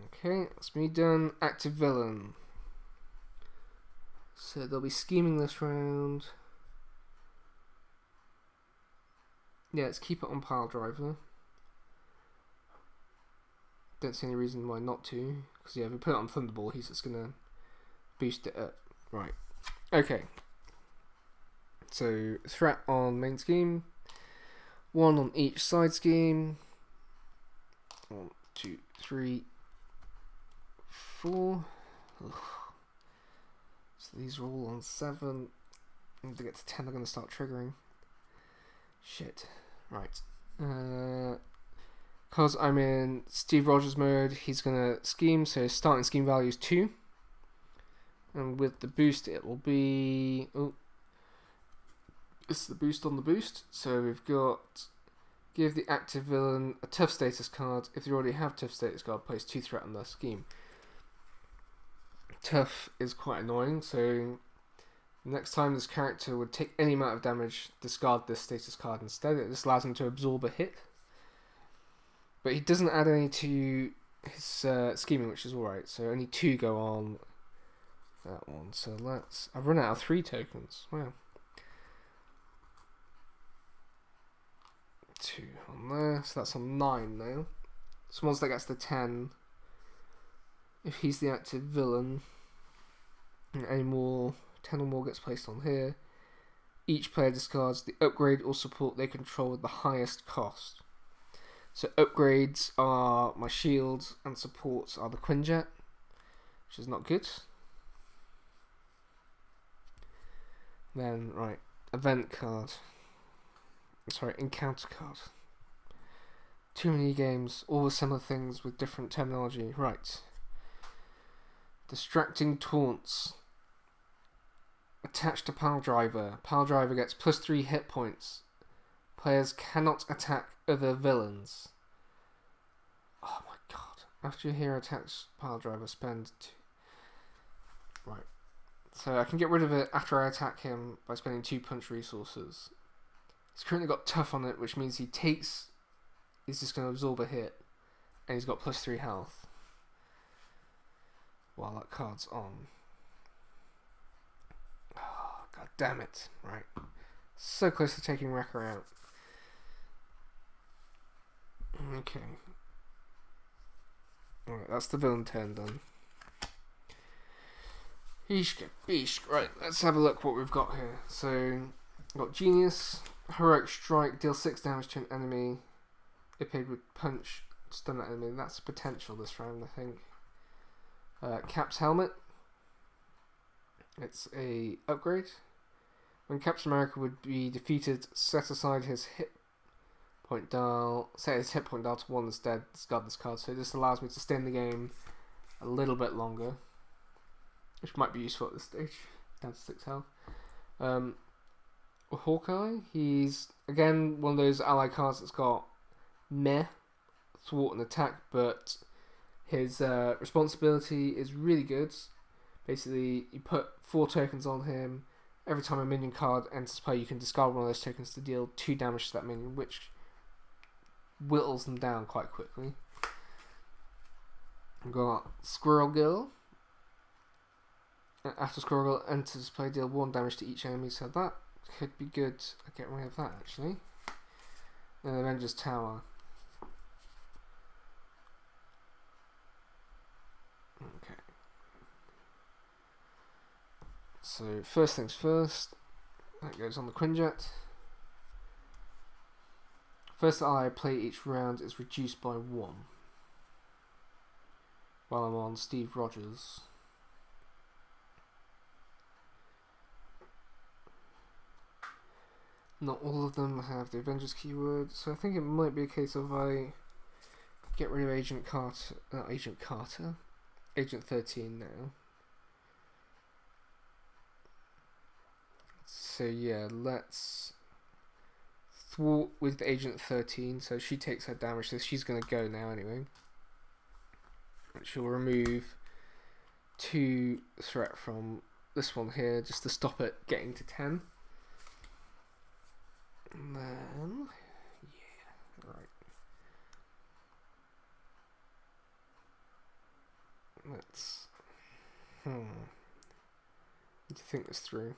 Okay, that's me done. Active Villain. So they'll be scheming this round. Yeah, let's keep it on Pile Driver. Don't see any reason why not to, because yeah, if we put it on Thunderball, he's just gonna boost it up. Right. Okay. So threat on main scheme, 1 on each side scheme. 1, 2, 3, 4. Ugh. So these are all on 7. And to get to 10, they're gonna start triggering. Shit. Right. Because I'm in Steve Rogers mode, he's going to scheme, so his starting scheme value is 2. And with the boost, it will be... Oh. It's the boost on the boost. So we've got... Give the active villain a tough status card. If you already have tough status card, place 2 threat on their scheme. Tough is quite annoying, so... Next time this character would take any amount of damage, discard this status card instead. It just allows him to absorb a hit. But he doesn't add any to his scheming, which is alright. So only 2 go on that one. So let's... I've run out of 3 tokens. Wow. 2 on there. So that's on 9 now. So once that gets to 10, if he's the active villain... And any more, 10 or more gets placed on here. Each player discards the upgrade or support they control with the highest cost. So upgrades are my shields and supports are the Quinjet, which is not good. Then, right, event card. Sorry, encounter card. Too many games, all with similar things with different terminology. Right. Distracting taunts. Attached to Pile Driver. Pile Driver gets +3 hit points. Players cannot attack other villains. Oh my god. After your hero attacks Pile Driver, spend 2. Right. So I can get rid of it after I attack him by spending 2 punch resources. He's currently got tough on it, which means he's just going to absorb a hit. And he's got +3 health. While that card's on. Oh, god damn it. Right. So close to taking Wrecker out. Okay. Alright, that's the villain turn done. Beeshk. Right, let's have a look what we've got here. So, we've got Genius, Heroic Strike, deal 6 damage to an enemy. If paid with punch, stun that enemy. That's potential this round, I think. Cap's Helmet. It's a upgrade. When Captain America would be defeated, set aside his hit point dial. Set his hit point dial to 1 instead. Discard this card. So this allows me to stay in the game a little bit longer, which might be useful at this stage. Down to 6 health. Hawkeye. He's again one of those ally cards that's got meh, thwart and attack, but his responsibility is really good. Basically, you put 4 tokens on him. Every time a minion card enters play, you can discard one of those tokens to deal 2 damage to that minion, which whittles them down quite quickly. We've got Squirrel Girl. After Squirrel Girl enters play, deal 1 damage to each enemy, so that could be good. I'll get rid of that actually. And Avengers Tower. Okay. So first things first, that goes on the Quinjet. First ally I play each round is reduced by 1 while I'm on Steve Rogers. Not all of them have the Avengers keyword, so I think it might be a case of I get rid of Agent 13 now. So yeah, let's thwart with Agent 13, so she takes her damage, so she's going to go now anyway. She'll remove 2 threat from this one here, just to stop it getting to 10. And then, yeah, right. Let's, need to think this through.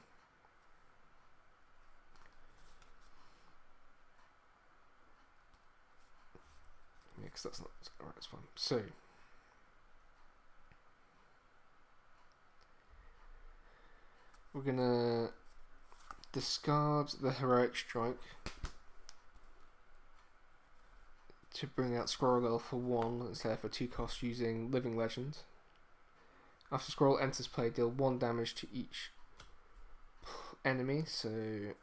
Yeah, because that's not, alright, it's fine. So, we're gonna discard the Heroic Strike to bring out Squirrel Girl for 1 instead for 2 costs using Living Legend. After Squirrel enters play, deal 1 damage to each enemy, so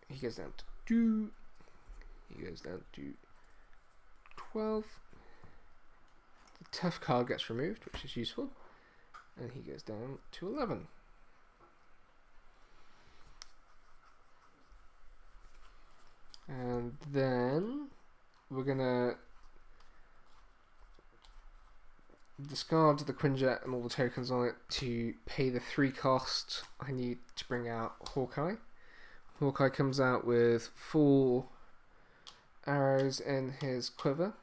he goes down to 2. He goes down to 12. The tough card gets removed, which is useful, and he goes down to 11. And then we're gonna discard the Quinjet and all the tokens on it to pay the 3 cost I need to bring out Hawkeye. Hawkeye comes out with 4 arrows in his quiver,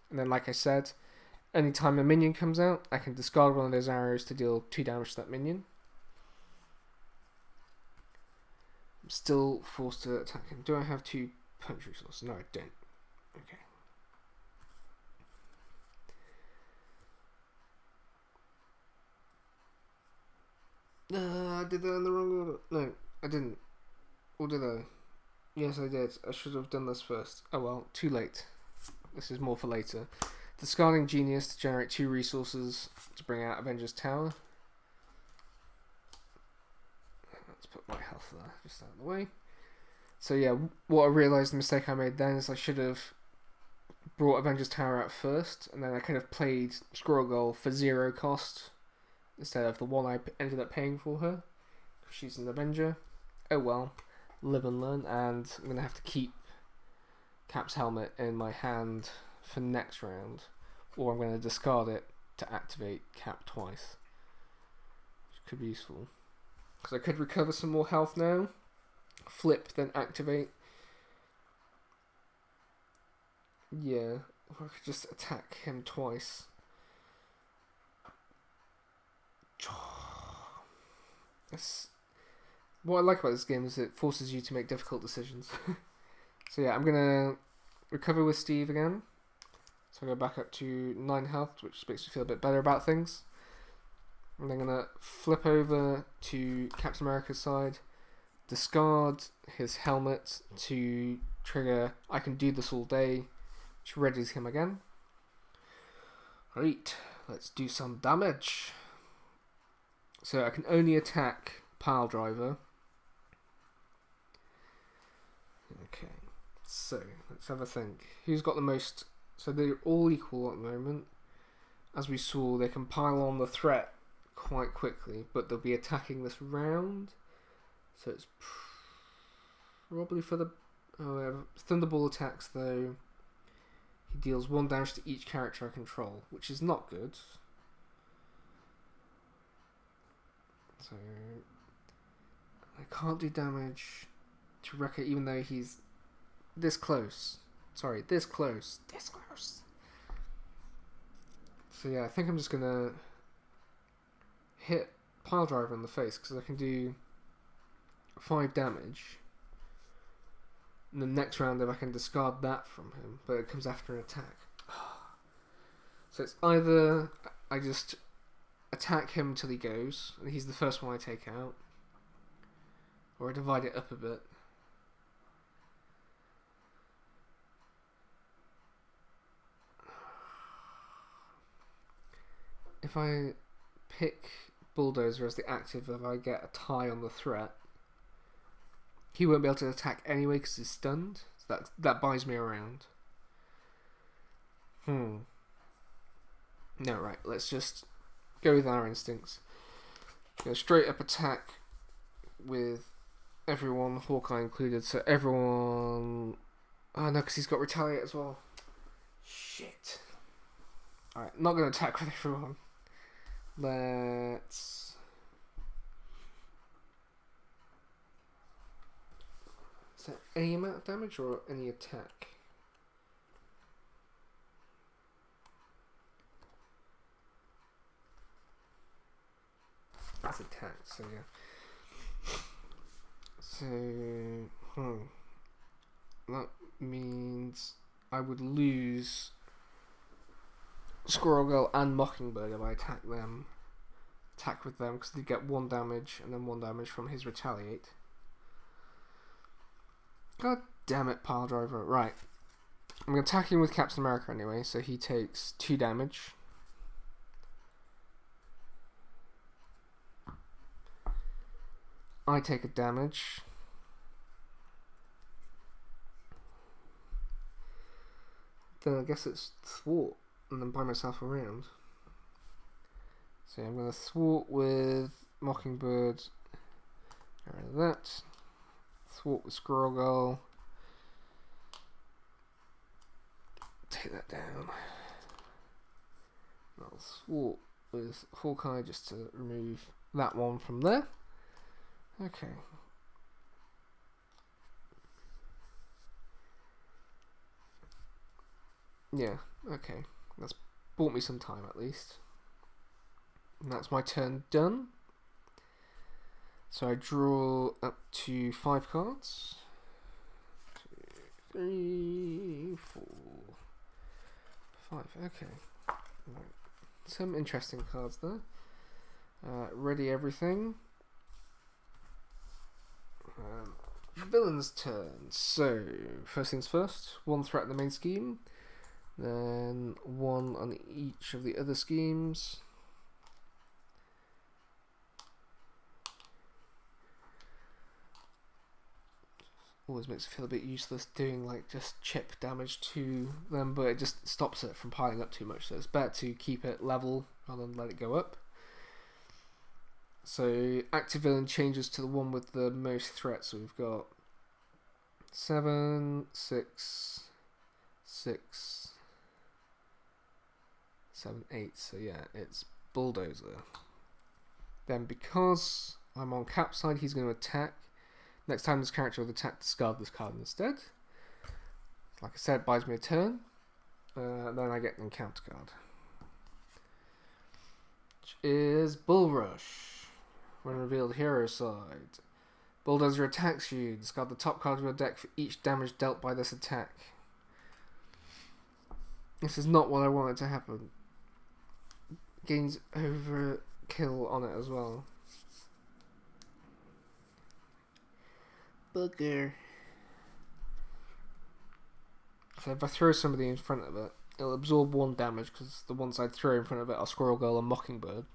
and then like I said, anytime a minion comes out, I can discard one of those arrows to deal 2 damage to that minion. I'm still forced to attack him. Do I have 2 punch resources? No, I don't. Okay. did that in the wrong order. No, I didn't. Or did I? Yes, I did. I should have done this first. Oh well, too late. This is more for later. Discarding Genius to generate 2 resources to bring out Avengers Tower. Let's put my health there, just out of the way. So yeah, what I realised the mistake I made then is I should have brought Avengers Tower out first, and then I could have played Squirrel Girl for 0 cost instead of the one I ended up paying for her. She's an Avenger. Oh well, live and learn, and I'm going to have to keep Cap's helmet in my hand for next round, or I'm going to discard it to activate Cap twice, which could be useful. Because I could recover some more health now, flip, then activate. Yeah, or I could just attack him twice. What I like about this game is it forces you to make difficult decisions. So yeah, I'm going to recover with Steve again. So I go back up to 9 health, which makes me feel a bit better about things. And I'm going to flip over to Captain America's side, discard his helmet to trigger I can do this all day, which readies him again. Right, let's do some damage. So I can only attack Pile Driver. Okay, so let's have a think. Who's got the most? So they're all equal at the moment. As we saw, they can pile on the threat quite quickly, but they'll be attacking this round. So it's probably for the Thunderball attacks though. He deals 1 damage to each character I control, which is not good. So I can't do damage to Wrecker even though he's this close. Sorry, this close. This close. So yeah, I think I'm just gonna hit Pile Driver in the face because I can do 5 damage. And the next round if I can discard that from him, but it comes after an attack. So it's either I just attack him till he goes, and he's the first one I take out, or I divide it up a bit. If I pick Bulldozer as the active, if I get a tie on the threat, he won't be able to attack anyway because he's stunned. So that buys me around. No, right, let's just go with our instincts. Go straight up attack with everyone, Hawkeye included. So everyone... Oh no, because he's got Retaliate as well. Shit. Alright, not going to attack with everyone. Let's... Is that any amount of damage or any attack? That's attack, so yeah. So, that means I would lose Squirrel Girl and Mockingbird if I attack with them, because they get 1 damage and then 1 damage from his Retaliate. God damn it, Pile Driver. Right. I'm attacking with Captain America anyway, so he takes 2 damage. I take a damage. Then I guess it's thwart and then buy myself around. So I'm going to thwart with Mockingbird. Get rid of that. Thwart with Squirrel Girl. Take that down. I'll thwart with Hawkeye just to remove that one from there. Okay. Yeah, okay. That's bought me some time at least. And that's my turn done. So I draw up to 5 cards. 2, 3, 4, 5. Okay. Right. Some interesting cards there. Ready everything. Villain's turn. So, first things first, one threat in the main scheme, then one on each of the other schemes. Always makes it feel a bit useless doing like just chip damage to them, but it just stops it from piling up too much, so it's better to keep it level rather than let it go up. So active villain changes to the one with the most threats, so we've got 7, 6, 6, 7, 8, so yeah, it's Bulldozer. Then because I'm on Cap side, he's going to attack. Next time this character will attack, discard this card instead. Like I said, it buys me a turn. Then I get an encounter card, which is Bull Rush. When revealed hero side, Bulldozer attacks you. Discard the top card of your deck for each damage dealt by this attack. This is not what I wanted to happen. Gains overkill on it as well. Bugger. So if I throw somebody in front of it, it'll absorb 1 damage because the ones I throw in front of it are Squirrel Girl and Mockingbird.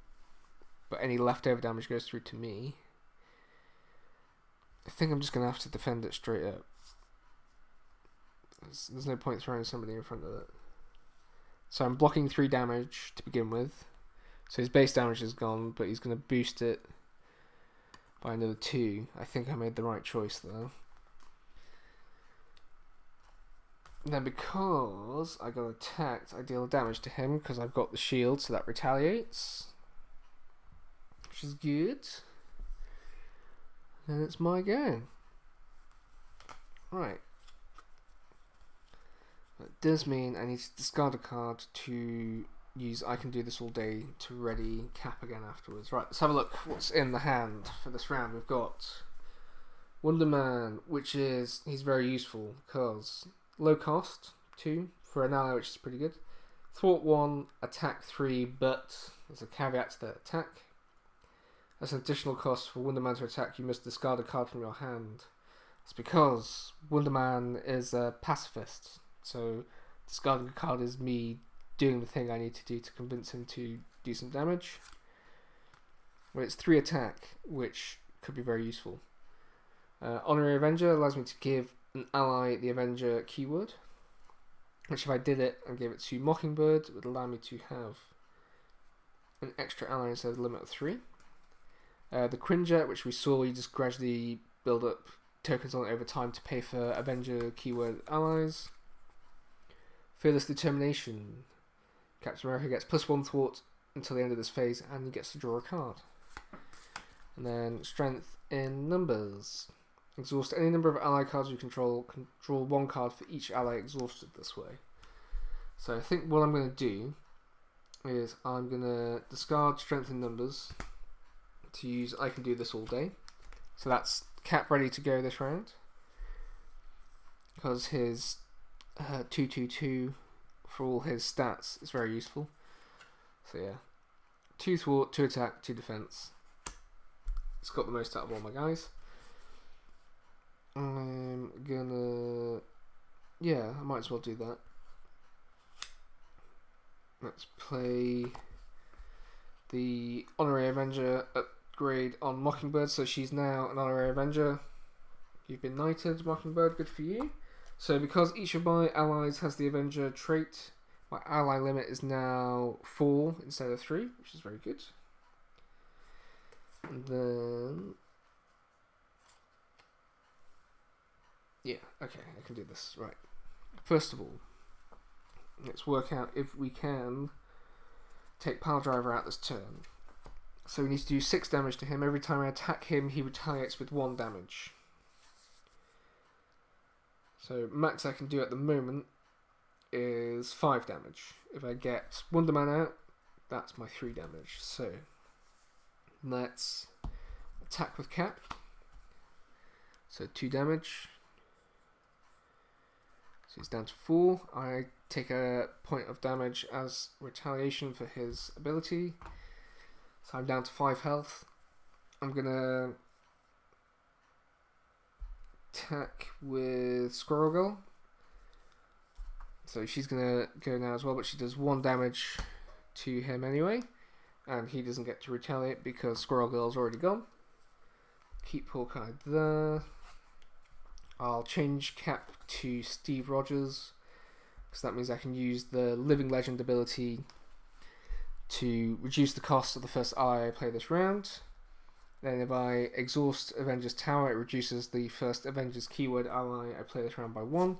But any leftover damage goes through to me. I think I'm just going to have to defend it straight up. There's no point throwing somebody in front of it. So I'm blocking 3 damage to begin with. So his base damage is gone, but he's going to boost it by another 2. I think I made the right choice though. And then because I got attacked, I deal damage to him because I've got the shield, so that retaliates, which is good. And it's my go. Right. That does mean I need to discard a card to use I can do this all day to ready Cap again afterwards. Right, let's have a look what's in the hand for this round. We've got Wonder Man, which is, he's very useful because low cost, 2 for an ally, which is pretty good. Thwart 1, attack 3, but there's a caveat to that attack. As an additional cost for Wonder Man to attack, you must discard a card from your hand. It's because Wonder Man is a pacifist, so discarding a card is me doing the thing I need to do to convince him to do some damage. Well, it's 3 attack, which could be very useful. Honorary Avenger allows me to give an ally the Avenger keyword, which if I did it and gave it to Mockingbird, it would allow me to have an extra ally instead of the limit of 3. The Cringer, which we saw, you just gradually build up tokens on it over time to pay for Avenger keyword allies. Fearless Determination. Captain America gets +1 thwart until the end of this phase, and he gets to draw a card. And then Strength in Numbers. Exhaust any number of ally cards you control. Draw 1 card for each ally exhausted this way. So I think what I'm going to do is I'm going to discard Strength in Numbers to use I can do this all day. So that's Cap ready to go this round, because his 2/2/2 for all his stats is very useful. So yeah, 2 thwart, 2 attack, 2 defense. It's got the most out of all my guys. I'm gonna, yeah, I might as well do that. Let's play the Honorary Avenger upgrade on Mockingbird, so she's now an Honorary Avenger. You've been knighted, Mockingbird, good for you. So because each of my allies has the Avenger trait, my ally limit is now 4 instead of 3, which is very good. And then, yeah, okay, I can do this. Right. First of all, let's work out if we can take Pile Driver out this turn. So we need to do 6 damage to him. Every time I attack him, he retaliates with 1 damage. So max I can do at the moment is 5 damage. If I get Wonder Man out, that's my 3 damage. So let's attack with Cap. So 2 damage. So he's down to 4. I take a point of damage as retaliation for his ability. So I'm down to 5 health. I'm gonna attack with Squirrel Girl. So she's gonna go now as well, but she does 1 damage to him anyway, and he doesn't get to retaliate because Squirrel Girl's already gone. Keep Hawkeye there. I'll change Cap to Steve Rogers, because that means I can use the Living Legend ability to reduce the cost of the first ally I play this round. Then if I exhaust Avengers Tower, it reduces the first Avengers keyword ally I play this round by 1,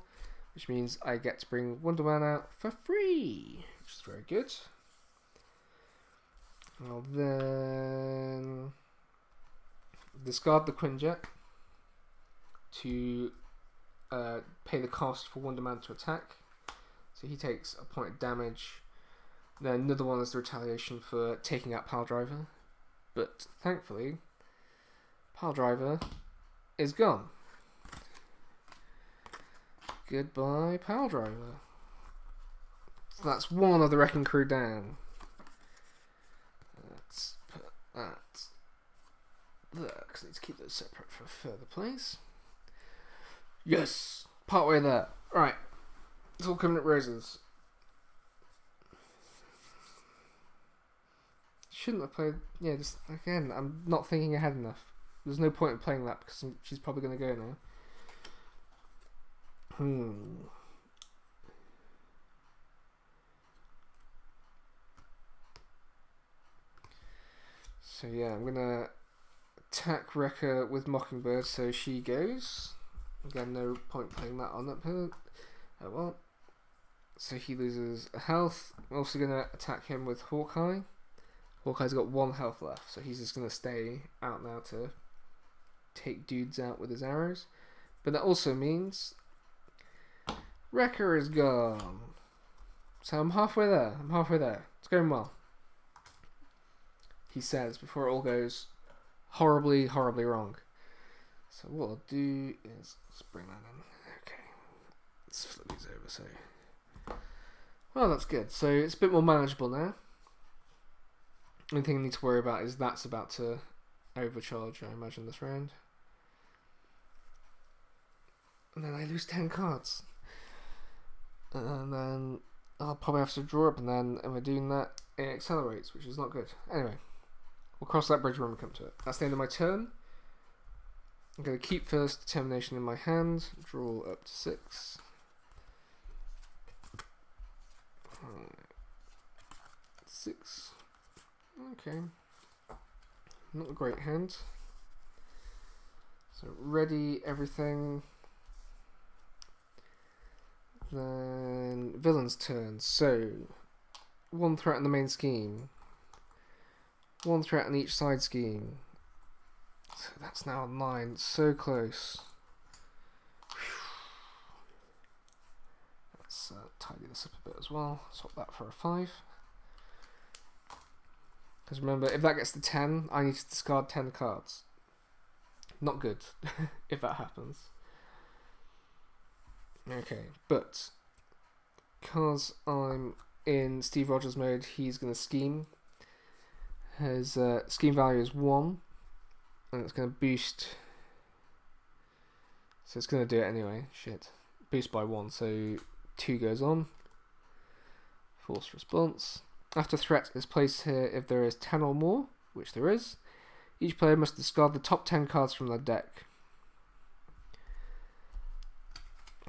which means I get to bring Wonder Man out for free, which is very good. I'll then discard the Quinjet to pay the cost for Wonder Man to attack. So he takes a point of damage. Then another one is the retaliation for taking out Pile Driver. But thankfully, Pile Driver is gone. Goodbye, Pile Driver. So that's one of the Wrecking Crew down. Let's put that there, because I need to keep those separate for a further place. Yes! Partway there. Right. It's all coming at roses. Shouldn't have played... Yeah, just again, I'm not thinking ahead enough. There's no point in playing that because she's probably going to go now. So yeah, I'm going to attack Wrecker with Mockingbird, so she goes. Again, no point playing that on that opponent. Oh well. So he loses a health. I'm also going to attack him with Hawkeye. Hawkeye's got 1 health left, so he's just going to stay out now to take dudes out with his arrows. But that also means Wrecker is gone. So I'm halfway there. It's going well. He says before it all goes horribly, horribly wrong. So what I'll do is let's bring that in. Okay. Let's flip these over. So, well, that's good. So it's a bit more manageable now. The only thing I need to worry about is that's about to overcharge, I imagine, this round. And then I lose 10 cards. And then I'll probably have to draw up, and then if I'm doing that, it accelerates, which is not good. Anyway, we'll cross that bridge when we come to it. That's the end of my turn. I'm going to keep First Determination in my hand, draw up to 6. 6. Okay. Not a great hand. So ready everything. Then villain's turn. So 1 threat in the main scheme. 1 threat on each side scheme. So that's now 9. So close. Let's tidy this up a bit as well. Swap that for a 5. Because remember, if that gets to 10, I need to discard 10 cards. Not good, if that happens. Okay, but because I'm in Steve Rogers mode, he's going to scheme. His scheme value is 1, and it's going to boost. So it's going to do it anyway. Shit. Boost by 1, so 2 goes on. Force response. After threat is placed here if there is 10 or more, which there is. Each player must discard the top 10 cards from their deck.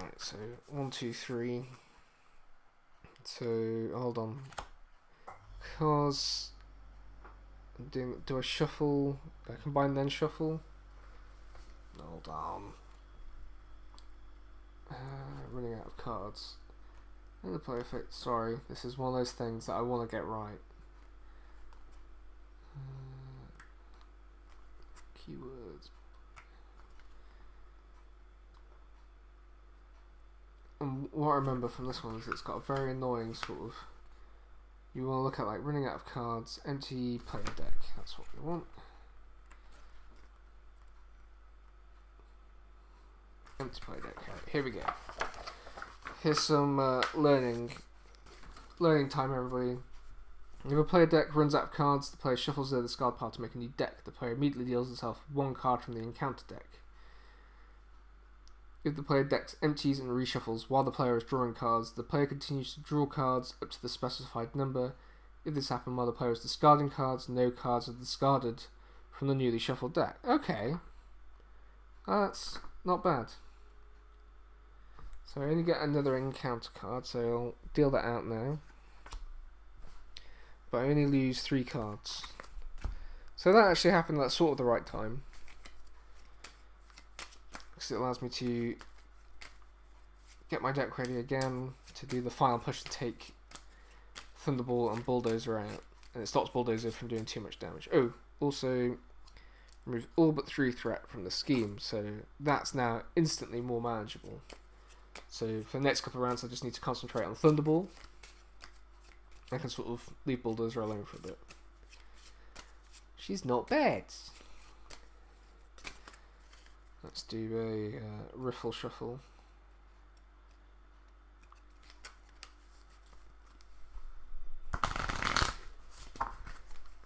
Right, so 1, 2, 3. So hold on. Because do I shuffle? Do I combine then shuffle? Hold on. Running out of cards. And the play effect. Sorry, this is one of those things that I want to get right. Keywords. And what I remember from this one is it's got a very annoying sort of. You want to look at like running out of cards, empty player deck. That's what we want. Empty player deck. Right, here we go. Here's some learning time, everybody. If a player deck runs out of cards, the player shuffles their discard pile to make a new deck. The player immediately deals himself 1 card from the encounter deck. If the player decks empties and reshuffles while the player is drawing cards, the player continues to draw cards up to the specified number. If this happens while the player is discarding cards, no cards are discarded from the newly shuffled deck. Okay. That's not bad. So I only get another encounter card, so I'll deal that out now. But I only lose 3 cards. So that actually happened at sort of the right time. Because it allows me to get my deck ready again to do the final push to take Thunderbolt and Bulldozer out. And it stops Bulldozer from doing too much damage. Oh, also removes all but 3 threat from the scheme, so that's now instantly more manageable. So for the next couple of rounds I just need to concentrate on Thunderbolt. I can sort of leave Bulldozer alone for a bit. She's not bad. Let's do a riffle shuffle.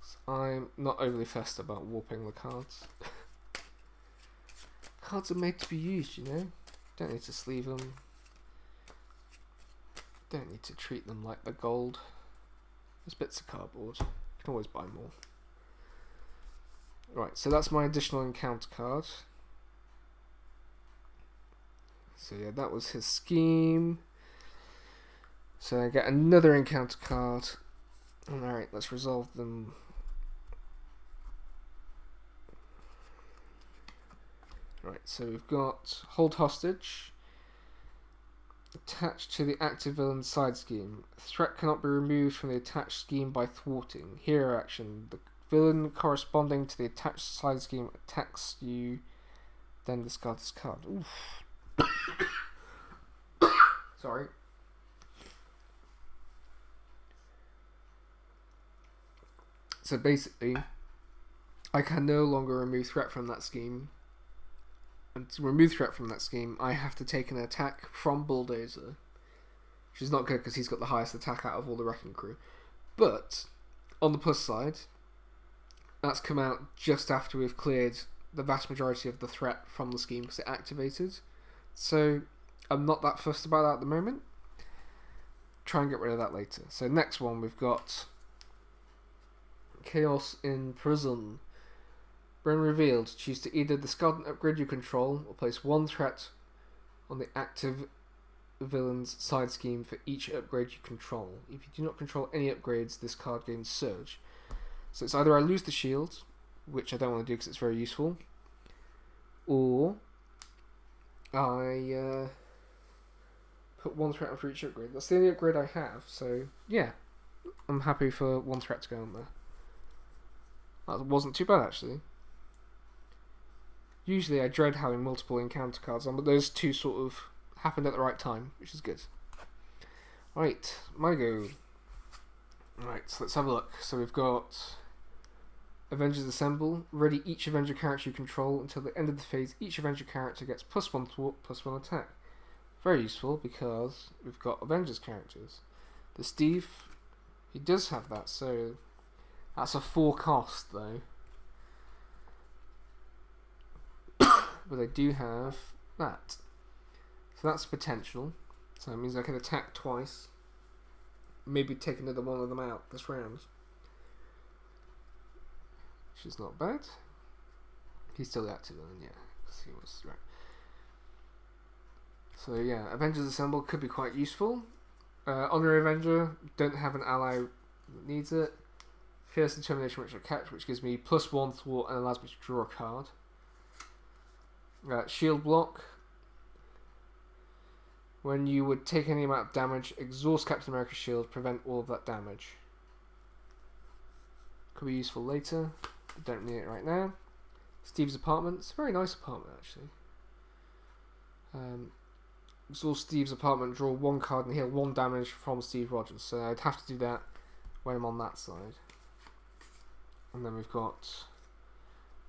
So I'm not overly fussed about warping the cards. Cards are made to be used, you know. Don't need to sleeve them. Don't need to treat them like the gold. There's bits of cardboard. You can always buy more. Right, so that's my additional encounter card. So yeah, that was his scheme. So I get another encounter card. Alright, let's resolve them. Right, so we've got Hold Hostage. Attached to the active villain's side scheme. Threat cannot be removed from the attached scheme by thwarting. Hero action. The villain corresponding to the attached side scheme attacks you, then discard this card. Oof. Sorry. So basically, I can no longer remove threat from that scheme. And to remove threat from that scheme, I have to take an attack from Bulldozer, which is not good because he's got the highest attack out of all the Wrecking Crew. But on the plus side, that's come out just after we've cleared the vast majority of the threat from the scheme because it activated. So I'm not that fussed about that at the moment. Try and get rid of that later. So next one we've got Chaos in Prison. When revealed, choose to either discard an upgrade you control or place 1 threat on the active villain's side scheme for each upgrade you control. If you do not control any upgrades, this card gains Surge. So it's either I lose the shield, which I don't want to do because it's very useful, or I put 1 threat on for each upgrade. That's the only upgrade I have, so yeah, I'm happy for 1 threat to go on there. That wasn't too bad actually. Usually I dread having multiple encounter cards on, but those 2 sort of happened at the right time, which is good. Right, my go. Right, so let's have a look. So we've got Avengers Assemble. Ready each Avenger character you control until the end of the phase. Each Avenger character gets +1 thwart, +1 attack. Very useful because we've got Avengers characters. The Steve, he does have that, so that's a 4 cost though. But they do have that. So that's potential. So that means I can attack twice. Maybe take another one of them out this round. Which is not bad. He's still active then, yeah. Let's see what's right. So yeah, Avengers Assemble could be quite useful. Honorary Avenger, don't have an ally that needs it. Fierce Determination, which I catch, which gives me +1 thwart and allows me to draw a card. Shield Block. When you would take any amount of damage, exhaust Captain America's shield, prevent all of that damage. Could be useful later, but don't need it right now. Steve's apartment. It's a very nice apartment actually. Exhaust Steve's apartment, draw 1 card and heal 1 damage from Steve Rogers. So I'd have to do that when I'm on that side. And then we've got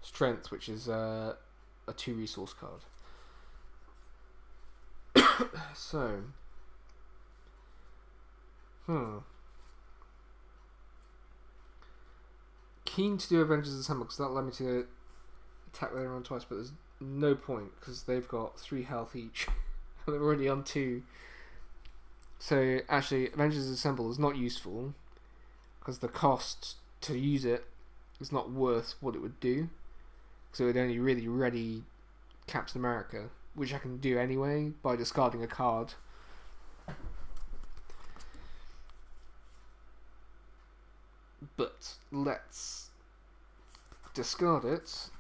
Strength, which is a 2 resource card. So, keen to do Avengers Assemble because that'll allow me to attack later on twice, but there's no point because they've got 3 health each. And they're already on 2. So actually, Avengers Assemble is not useful because the cost to use it is not worth what it would do. So it would only really ready Captain America, which I can do anyway by discarding a card. But let's discard it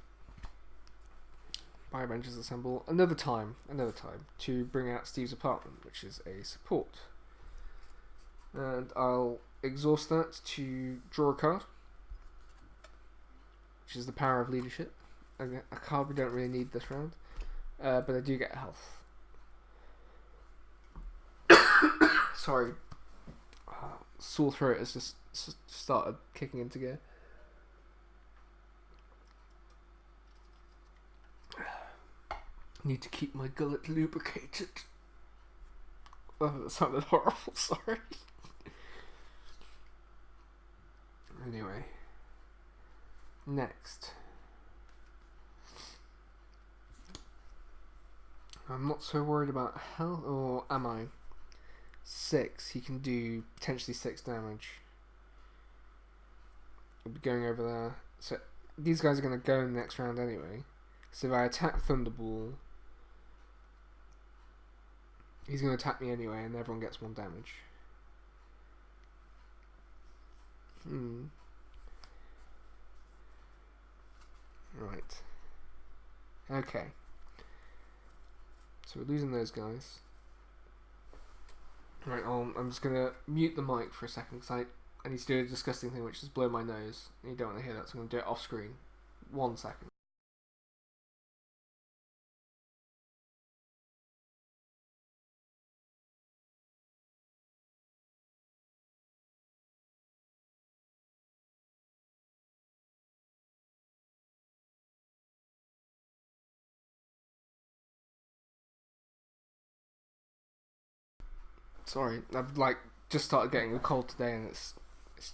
by Avengers Assemble another time to bring out Steve's apartment, which is a support. And I'll exhaust that to draw a card, which is the Power of Leadership. A card we don't really need this round, but I do get health. Sorry, sore throat has just started kicking into gear. Need to keep my gullet lubricated. Oh, that sounded horrible, sorry. Anyway. Next. I'm not so worried about health, or am I? 6, he can do potentially 6 damage. I'll be going over there. So these guys are going to go in the next round anyway. So if I attack Thunderball, he's going to attack me anyway, and everyone gets 1 damage. Right. Okay. So we're losing those guys. Right, I'm just going to mute the mic for a second, because I need to do a disgusting thing, which is blow my nose. And you don't want to hear that, so I'm going to do it off screen. 1 second. Sorry, I've just started getting a cold today, and it's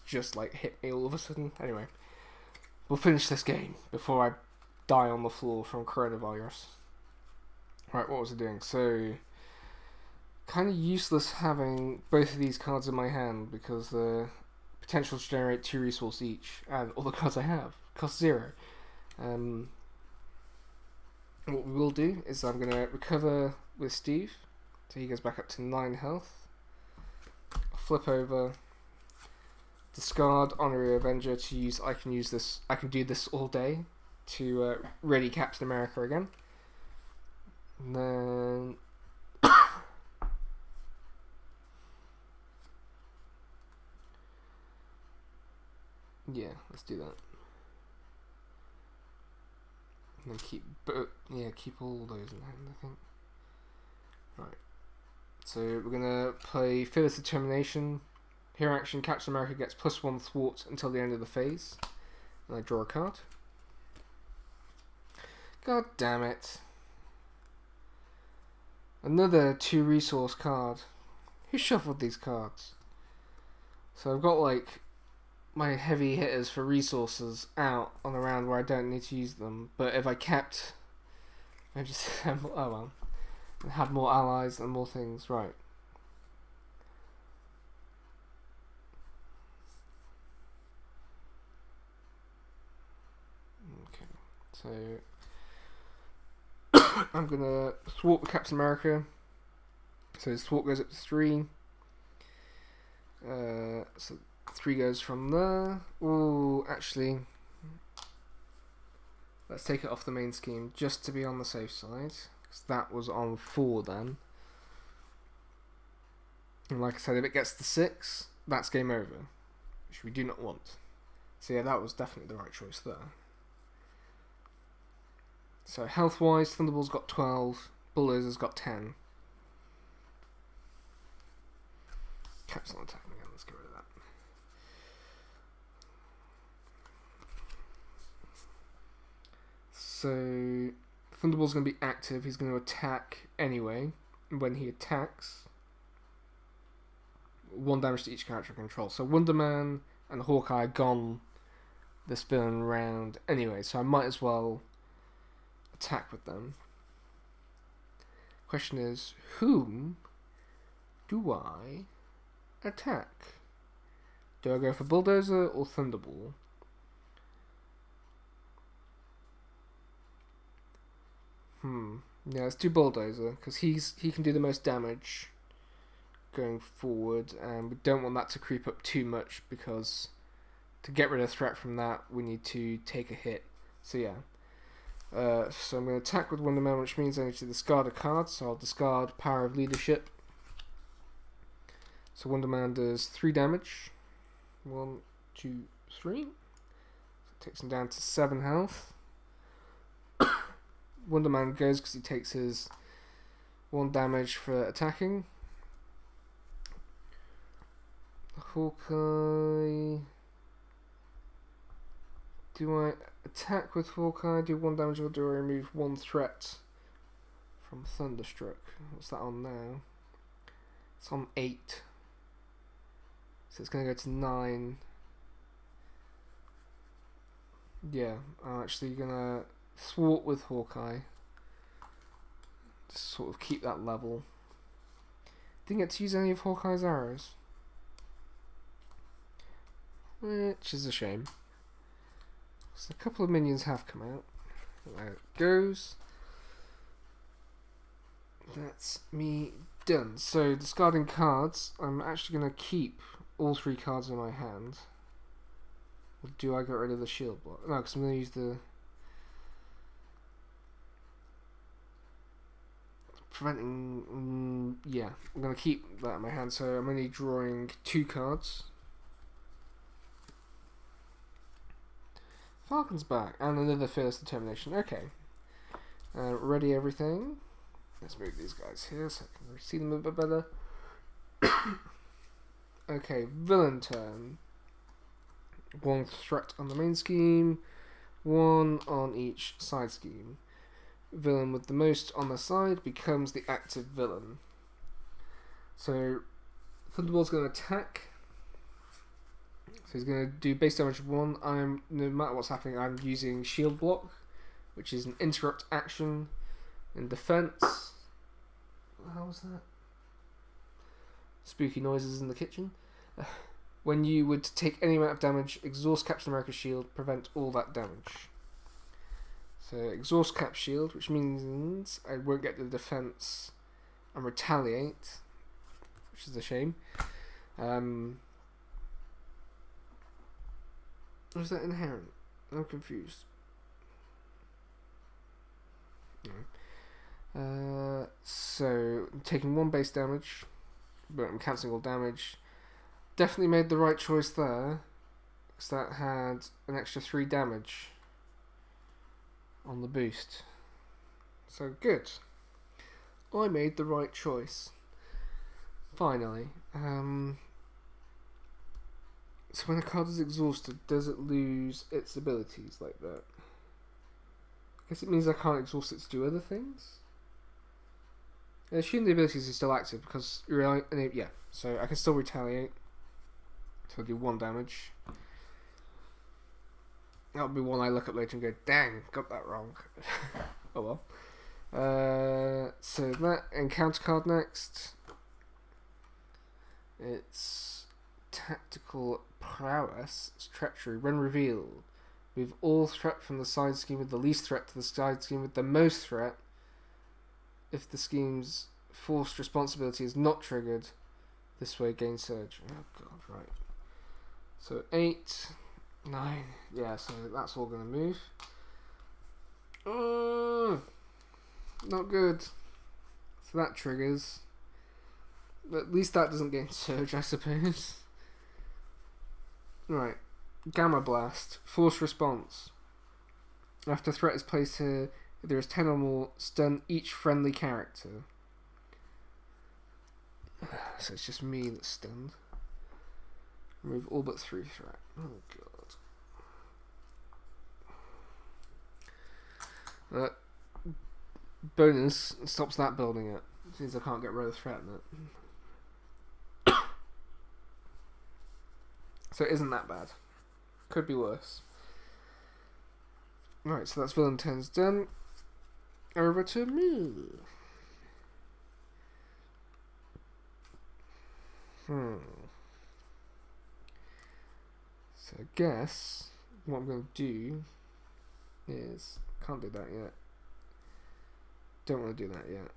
just hit me all of a sudden. Anyway, we'll finish this game before I die on the floor from coronavirus. Right, what was I doing? So, kind of useless having both of these cards in my hand because the potential to generate 2 resource each, and all the cards I have cost 0. What we will do is I'm going to recover with Steve, so he goes back up to 9 health. Flip over, discard Honorary Avenger to use. I can do this all day to ready Captain America again. And then yeah, let's do that. And then keep all those in hand, I think. Right. So we're gonna play Fearless Determination. Here action, Captain America gets +1 thwart until the end of the phase. And I draw a card. God damn it. Another 2 resource card. Who shuffled these cards? So I've got my heavy hitters for resources out on a round where I don't need to use them. But if I kept, I just oh well. And had more allies and more things, right. Okay, so I'm gonna thwart with Captain America. So his thwart goes up to 3. So 3 goes from there. Oh, actually, let's take it off the main scheme just to be on the safe side. That was on 4 then. And like I said, if it gets to 6, that's game over, which we do not want. So yeah, that was definitely the right choice there. So health wise, Thunderball's got 12, Bulldozer's got 10. Cap's not attacking again, let's get rid of that. So Thunderball's going to be active. He's going to attack anyway. When he attacks, 1 damage to each character control. So Wonder Man and Hawkeye are gone this villain round anyway. So I might as well attack with them. Question is, whom do I attack? Do I go for Bulldozer or Thunderball? Yeah, let's do Bulldozer, because he can do the most damage going forward, and we don't want that to creep up too much, because to get rid of threat from that, we need to take a hit. So yeah. So I'm going to attack with Wonder Man, which means I need to discard a card, so I'll discard Power of Leadership. So Wonder Man does 3 damage. 1, 2, 3. So it takes him down to 7 health. Wonder Man goes because he takes his 1 damage for attacking. Hawkeye. Do I attack with Hawkeye, do 1 damage, or do I remove 1 threat from Thunderstruck? What's that on now? It's on 8. So it's going to go to 9. Yeah, I'm actually going to thwart with Hawkeye. Just sort of keep that level. Didn't get to use any of Hawkeye's arrows, which is a shame. So a couple of minions have come out. There it goes. That's me done. So discarding cards, I'm actually going to keep all 3 cards in my hand. Or do I get rid of the shield block? No, because I'm going to use the preventing. Yeah, I'm going to keep that in my hand. So I'm only drawing 2 cards. Falcon's back, and another Fearless Determination. Okay. Ready everything. Let's move these guys here so I can see them a bit better. Okay, villain turn. 1 threat on the main scheme, 1 on each side scheme. Villain with the most on the side becomes the active villain. So, Thunderball's going to attack. So he's going to do base damage 1. No matter what's happening, I'm using shield block, which is an interrupt action in defense. What the hell was that? Spooky noises in the kitchen. When you would take any amount of damage, exhaust Captain America's shield, prevent all that damage. So exhaust Cap shield, which means I won't get the defense and retaliate, which is a shame. Was that inherent? I'm confused. No. So I'm taking 1 base damage, but I'm cancelling all damage. Definitely made the right choice there, because that had an extra 3 damage on the boost. So good. I made the right choice. Finally. So when a card is exhausted, does it lose its abilities like that? I guess it means I can't exhaust it to do other things? I assume the abilities are still active because yeah, so I can still retaliate. So I'll do 1 damage. That'll be one I look up later and go, dang, got that wrong. Oh well. So that encounter card next. It's tactical prowess. It's treachery. When revealed, move all threat from the side scheme with the least threat to the side scheme with the most threat. If the scheme's forced responsibility is not triggered, this way gain surge. Oh god, right. So 8, 9, yeah, so that's all going to move. Not good. So that triggers. But at least that doesn't gain surge, I suppose. Right. Gamma Blast. Force response. After threat is placed here, if there is 10 or more, stun each friendly character. So it's just me that's stunned. Remove all but 3 threat. Oh god. Bonus stops that building up. Since I can't get rid of threat in it. So it isn't that bad. Could be worse. Right, so that's villain turns done. over to me. So I guess what I'm going to do is... Can't do that yet. Don't want to do that yet.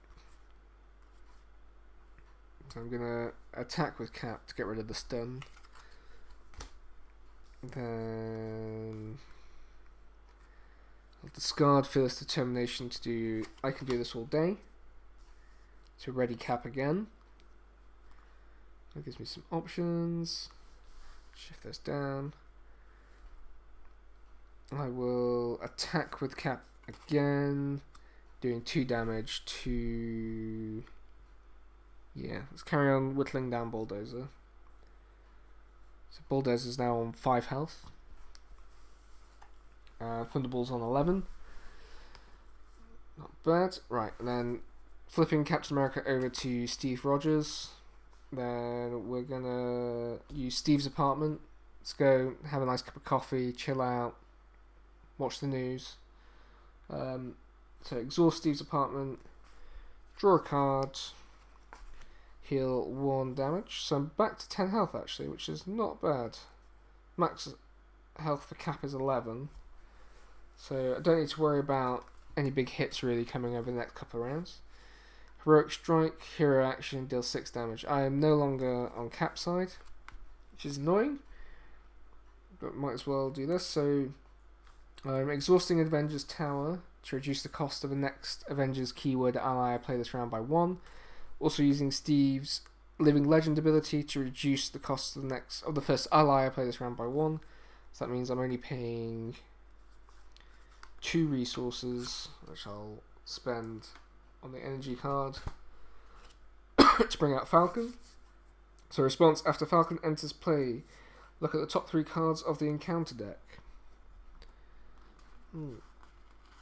So I'm going to attack with Cap to get rid of the stun. Then I'll discard Fearless Determination to do... I can do this all day. So ready Cap again. That gives me some options. Shift this down. I will attack with Cap again, doing 2 damage to... Yeah, let's carry on whittling down Bulldozer. So Bulldozer is now on 5 health. Thunderball's on 11. Not bad. Right, and then flipping Captain America over to Steve Rogers. Then we're gonna use Steve's apartment. Let's go have a nice cup of coffee, chill out, watch the news. So exhaust Steve's apartment, draw a card, heal 1 damage. So I'm back to 10 health actually, which is not bad. Max health for Cap is 11. So I don't need to worry about any big hits really coming over the next couple of rounds. Heroic Strike, hero action, deals 6 damage. I am no longer on Cap side, which is annoying, but might as well do this. So I'm exhausting Avengers Tower to reduce the cost of the next Avengers keyword ally I play this round by 1. Also using Steve's Living Legend ability to reduce the cost of the first ally I play this round by 1. So that means I'm only paying 2 resources, which I'll spend on the energy card to bring out Falcon. So response: after Falcon enters play, look at the top 3 cards of the encounter deck.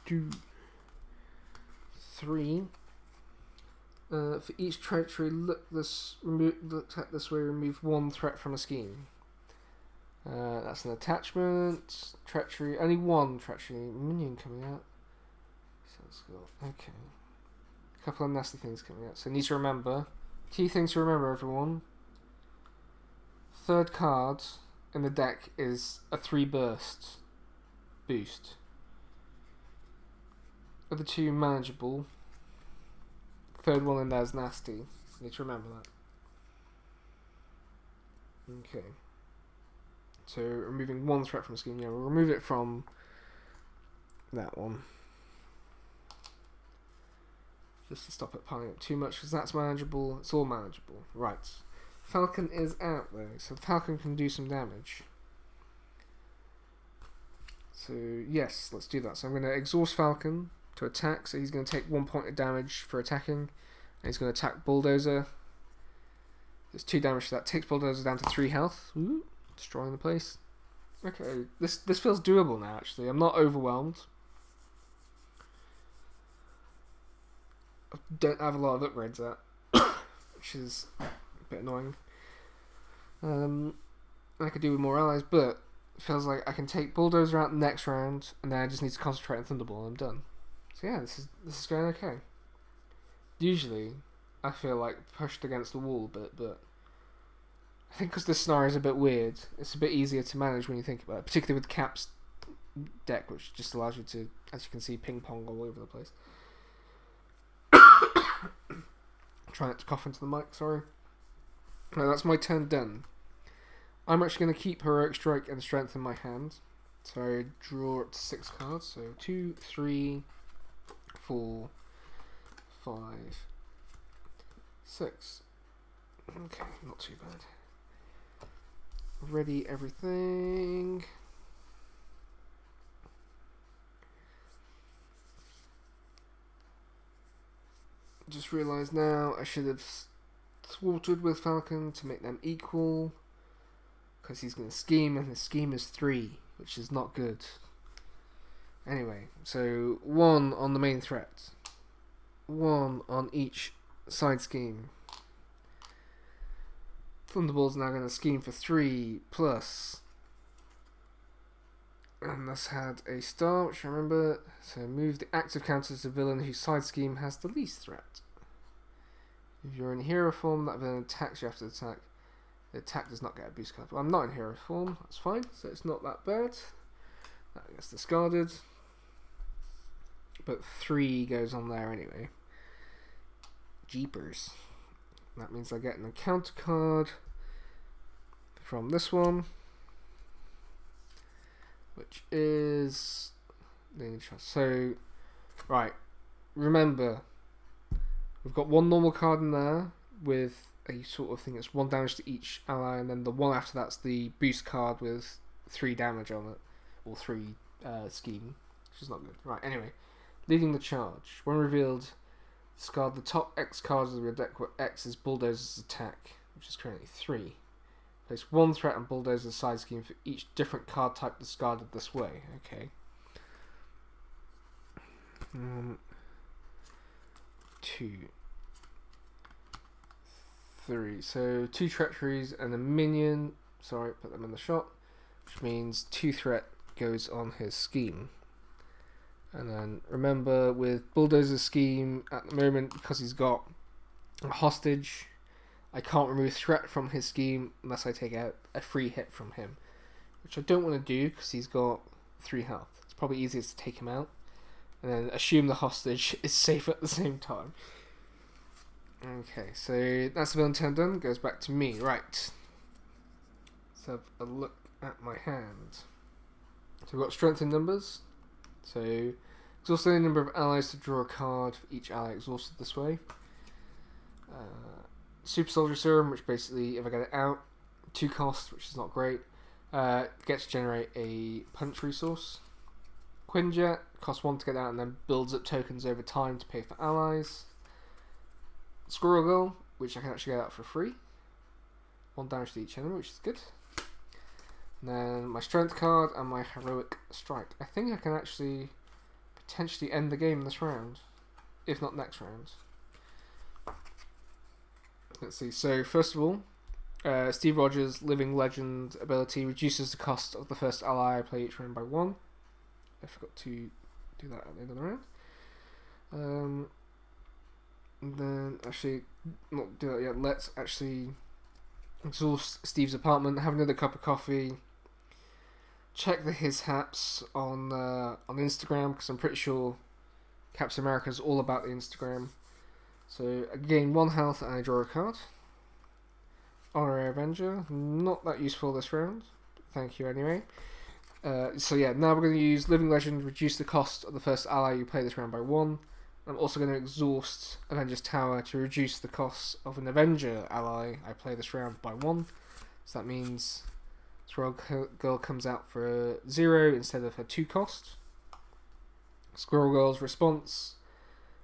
2, 3. For each treachery looked at this way, remove 1 threat from a scheme. That's an attachment. Treachery, only 1 treachery minion coming out. So let's go. Okay. A couple of nasty things coming out. So need to remember. Key things to remember, everyone. 3rd card in the deck is a 3 burst boost. Other 2 manageable. 3rd one in there is nasty. Need to remember that. Okay. So removing 1 threat from the scheme. Yeah, we'll remove it from that one. Just to stop it piling up too much, because that's manageable. It's all manageable. Right. Falcon is out though, so Falcon can do some damage. So yes, let's do that. So I'm going to exhaust Falcon to attack, so he's going to take 1 point of damage for attacking, and he's going to attack Bulldozer. There's 2 damage to that. Takes Bulldozer down to 3 health. Ooh, destroying the place. Okay, this feels doable now actually. I'm not overwhelmed. I don't have a lot of upgrades at, which is a bit annoying. I could do with more allies, but it feels like I can take Bulldozer out next round, and then I just need to concentrate on Thunderball, and I'm done. So yeah, this is going okay. Usually, I feel like pushed against the wall a bit, but I think because this scenario is a bit weird, it's a bit easier to manage when you think about it, particularly with Cap's deck, which just allows you to, as you can see, ping pong all over the place. Try not to cough into the mic, sorry. Right, that's my turn done. I'm actually going to keep Heroic Strike and Strength in my hand. So I draw up to 6 cards. So 2, 3, 4, 5, 6. Okay, not too bad. Ready everything. Just realised now I should have thwarted with Falcon to make them equal, because he's going to scheme, and his scheme is 3, which is not good. Anyway, so 1 on the main threat, 1 on each side scheme. Thunderball's now going to scheme for 3 plus And this had a star, which I remember. So move the active counter to the villain whose side scheme has the least threat. If you're in hero form, that villain attacks you after the attack. The attack does not get a boost card. Well, I'm not in hero form, that's fine, so it's not that bad. That gets discarded. But 3 goes on there anyway. Jeepers. That means I get an encounter card from this one, which is so right. Remember, we've got one normal card in there with a sort of thing that's 1 damage to each ally, and then the one after that's the boost card with 3 damage on it, or 3 scheme, which is not good. Right. Anyway, leading the charge. When revealed, discard the top X cards of your deck where X is Bulldozer's attack, which is currently 3. Place 1 threat on Bulldozer's side scheme for each different card type discarded this way. Okay. 2, 3. So 2 treacheries and a minion. Sorry, put them in the shot. Which means 2 threat goes on his scheme. And then remember, with Bulldozer's scheme at the moment, because he's got a hostage, I can't remove threat from his scheme unless I take out a free hit from him, which I don't want to do because he's got 3 health. It's probably easiest to take him out and then assume the hostage is safe at the same time. Okay, so that's the villain turn done. Goes back to me. Right. Let's have a look at my hand. So we've got strength in numbers. So exhaust the number of allies to draw a card for each ally exhausted this way. Super Soldier Serum, which basically, if I get it out, 2 cost, which is not great. Gets to generate a punch resource. Quinjet, costs 1 to get out and then builds up tokens over time to pay for allies. Squirrel Girl, which I can actually get out for free. 1 damage to each enemy, which is good. And then my strength card and my heroic strike. I think I can actually potentially end the game this round, if not next round. Let's see. So first of all, Steve Rogers' Living Legend ability reduces the cost of the first ally I play each round by 1. I forgot to do that at the end of the round. And then actually not do that yet. Let's actually exhaust Steve's apartment, have another cup of coffee, check the his haps on Instagram, because I'm pretty sure Captain America is all about the Instagram. So I gain 1 health and I draw a card. Honorary Avenger, not that useful this round, but thank you anyway. So yeah, now we're going to use Living Legend, reduce the cost of the first ally you play this round by 1. I'm also going to exhaust Avenger's Tower to reduce the cost of an Avenger ally I play this round by 1. So that means Squirrel Girl comes out for 0 instead of her 2 cost. Squirrel Girl's response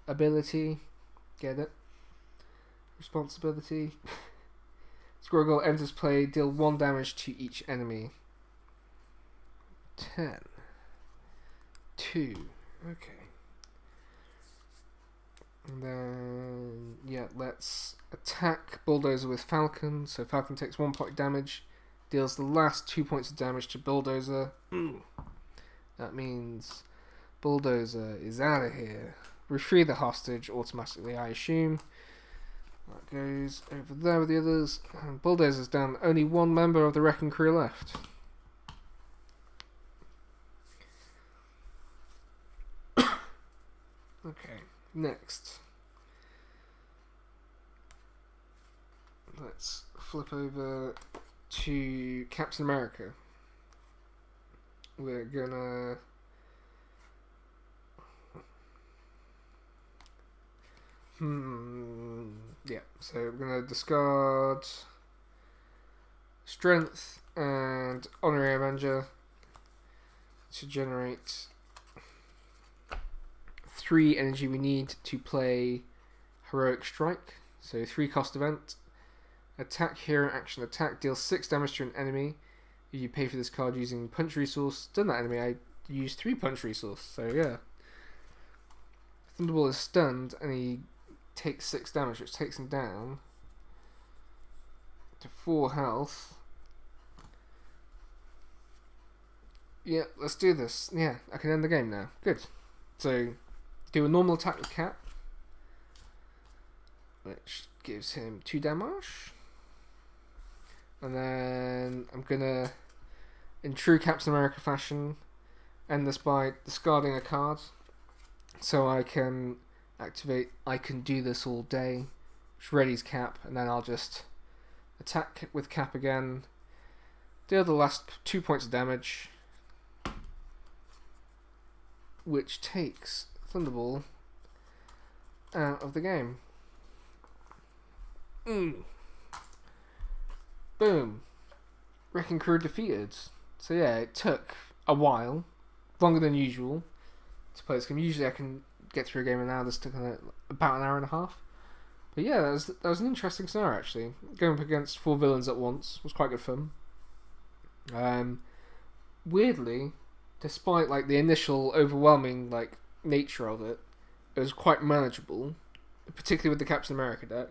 ability. Get it? Responsibility. Squirrel Girl enters play, deal 1 damage to each enemy. 10. 2. Okay. And then, yeah, let's attack Bulldozer with Falcon. So Falcon takes 1 point damage, deals the last 2 points of damage to Bulldozer. That means Bulldozer is out of here. We free the hostage automatically, I assume. That goes over there with the others. And Bulldozer's down. Only 1 member of the wrecking crew left. Okay, next. Let's flip over to Captain America. We're gonna... Yeah, so we're gonna discard Strength and Honorary Avenger to generate 3 energy we need to play Heroic Strike. So 3 cost event. Attack, hero, action, attack. Deals 6 damage to an enemy. If you pay for this card using punch resource, done that enemy, I used 3 punch resource. So yeah. Thunderbolt is stunned and he takes 6 damage, which takes him down to 4 health. Yeah, let's do this. Yeah, I can end the game now. Good. So, do a normal attack with Cap, which gives him 2 damage. And then I'm gonna, in true Captain America fashion, end this by discarding a card. So I can activate I Can Do This All Day, which readies Cap, and then I'll just attack with Cap again, deal the last 2 points of damage, which takes Thunderball out of the game. Boom. Wrecking Crew defeated. So yeah, it took a while, longer than usual, to play this game. Usually I can get through a game in an hour. This took about an hour and a half. But yeah, that was an interesting scenario actually. Going up against 4 villains at once was quite good fun. Weirdly, despite like the initial overwhelming like nature of it, it was quite manageable, particularly with the Captain America deck.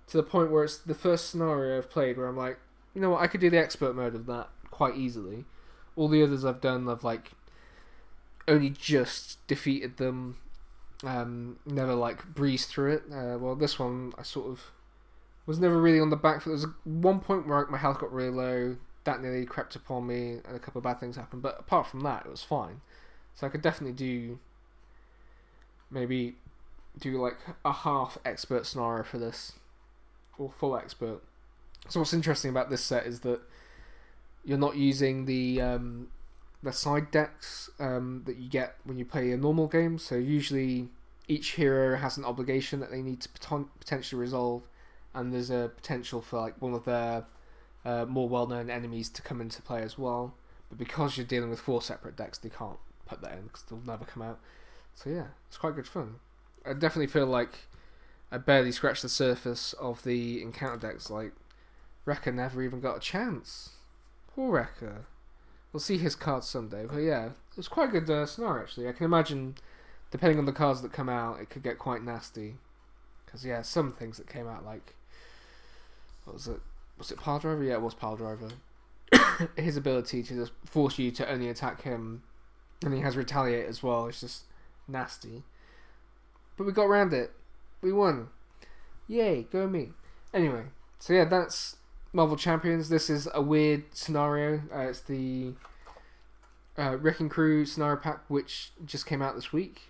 To the point where it's the first scenario I've played where I'm like, you know what, I could do the expert mode of that quite easily. All the others I've done, I've like only just defeated them, never like breezed through it. Well, this one I sort of was never really on the back foot. There was one point where my health got really low, that nearly crept upon me, and a couple of bad things happened. But apart from that, it was fine. So I could definitely maybe do like a half expert scenario for this, or full expert. So what's interesting about this set is that you're not using the side decks that you get when you play a normal game. So usually each hero has an obligation that they need to potentially resolve, and there's a potential for like one of their more well-known enemies to come into play as well. But because you're dealing with 4 separate decks, they can't put that in because they'll never come out. So yeah, it's quite good fun. I definitely feel like I barely scratched the surface of the encounter decks. Like, Wrecker never even got a chance. Poor Wrecker. We'll see his cards someday. But yeah, it was quite a good scenario actually. I can imagine, depending on the cards that come out, it could get quite nasty. Because yeah, some things that came out, like, what was it? Was it Pile Driver? Yeah, it was Pile Driver. His ability to just force you to only attack him, and he has Retaliate as well. It's just nasty. But we got around it. We won. Yay, go me. Anyway, so yeah, that's Marvel Champions. This is a weird scenario. It's the Wrecking Crew scenario pack, which just came out this week.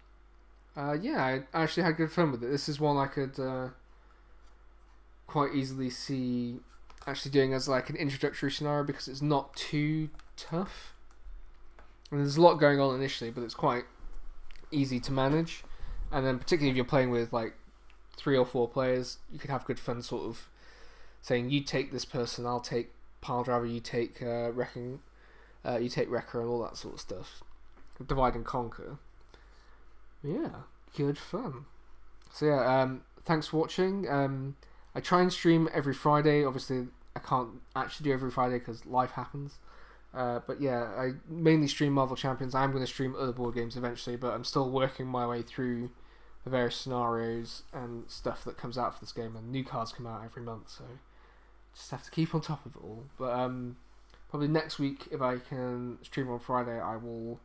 Yeah, I actually had good fun with it. This is one I could quite easily see actually doing as like an introductory scenario because it's not too tough. And there's a lot going on initially, but it's quite easy to manage. And then particularly if you're playing with like 3 or 4 players, you could have good fun sort of saying, you take this person, I'll take Pile Driver, you take Wrecking, you take Wrecker, and all that sort of stuff. Divide and conquer. Yeah, good fun. So yeah, thanks for watching. I try and stream every Friday. Obviously, I can't actually do every Friday because life happens. But yeah, I mainly stream Marvel Champions. I'm going to stream other board games eventually, but I'm still working my way through the various scenarios and stuff that comes out for this game, and new cards come out every month, so just have to keep on top of it all. But probably next week, if I can stream on Friday, I will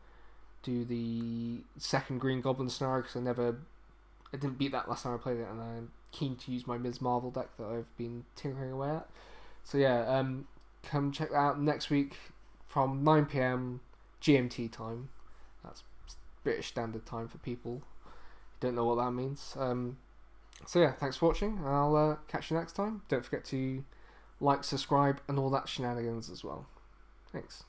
do the second Green Goblin scenario because I didn't beat that last time I played it, and I'm keen to use my Ms. Marvel deck that I've been tinkering away at. So yeah, come check that out next week from 9 PM GMT time. That's British Standard Time for people who don't know what that means. So yeah, thanks for watching, and I'll catch you next time. Don't forget to like, subscribe, and all that shenanigans as well. Thanks.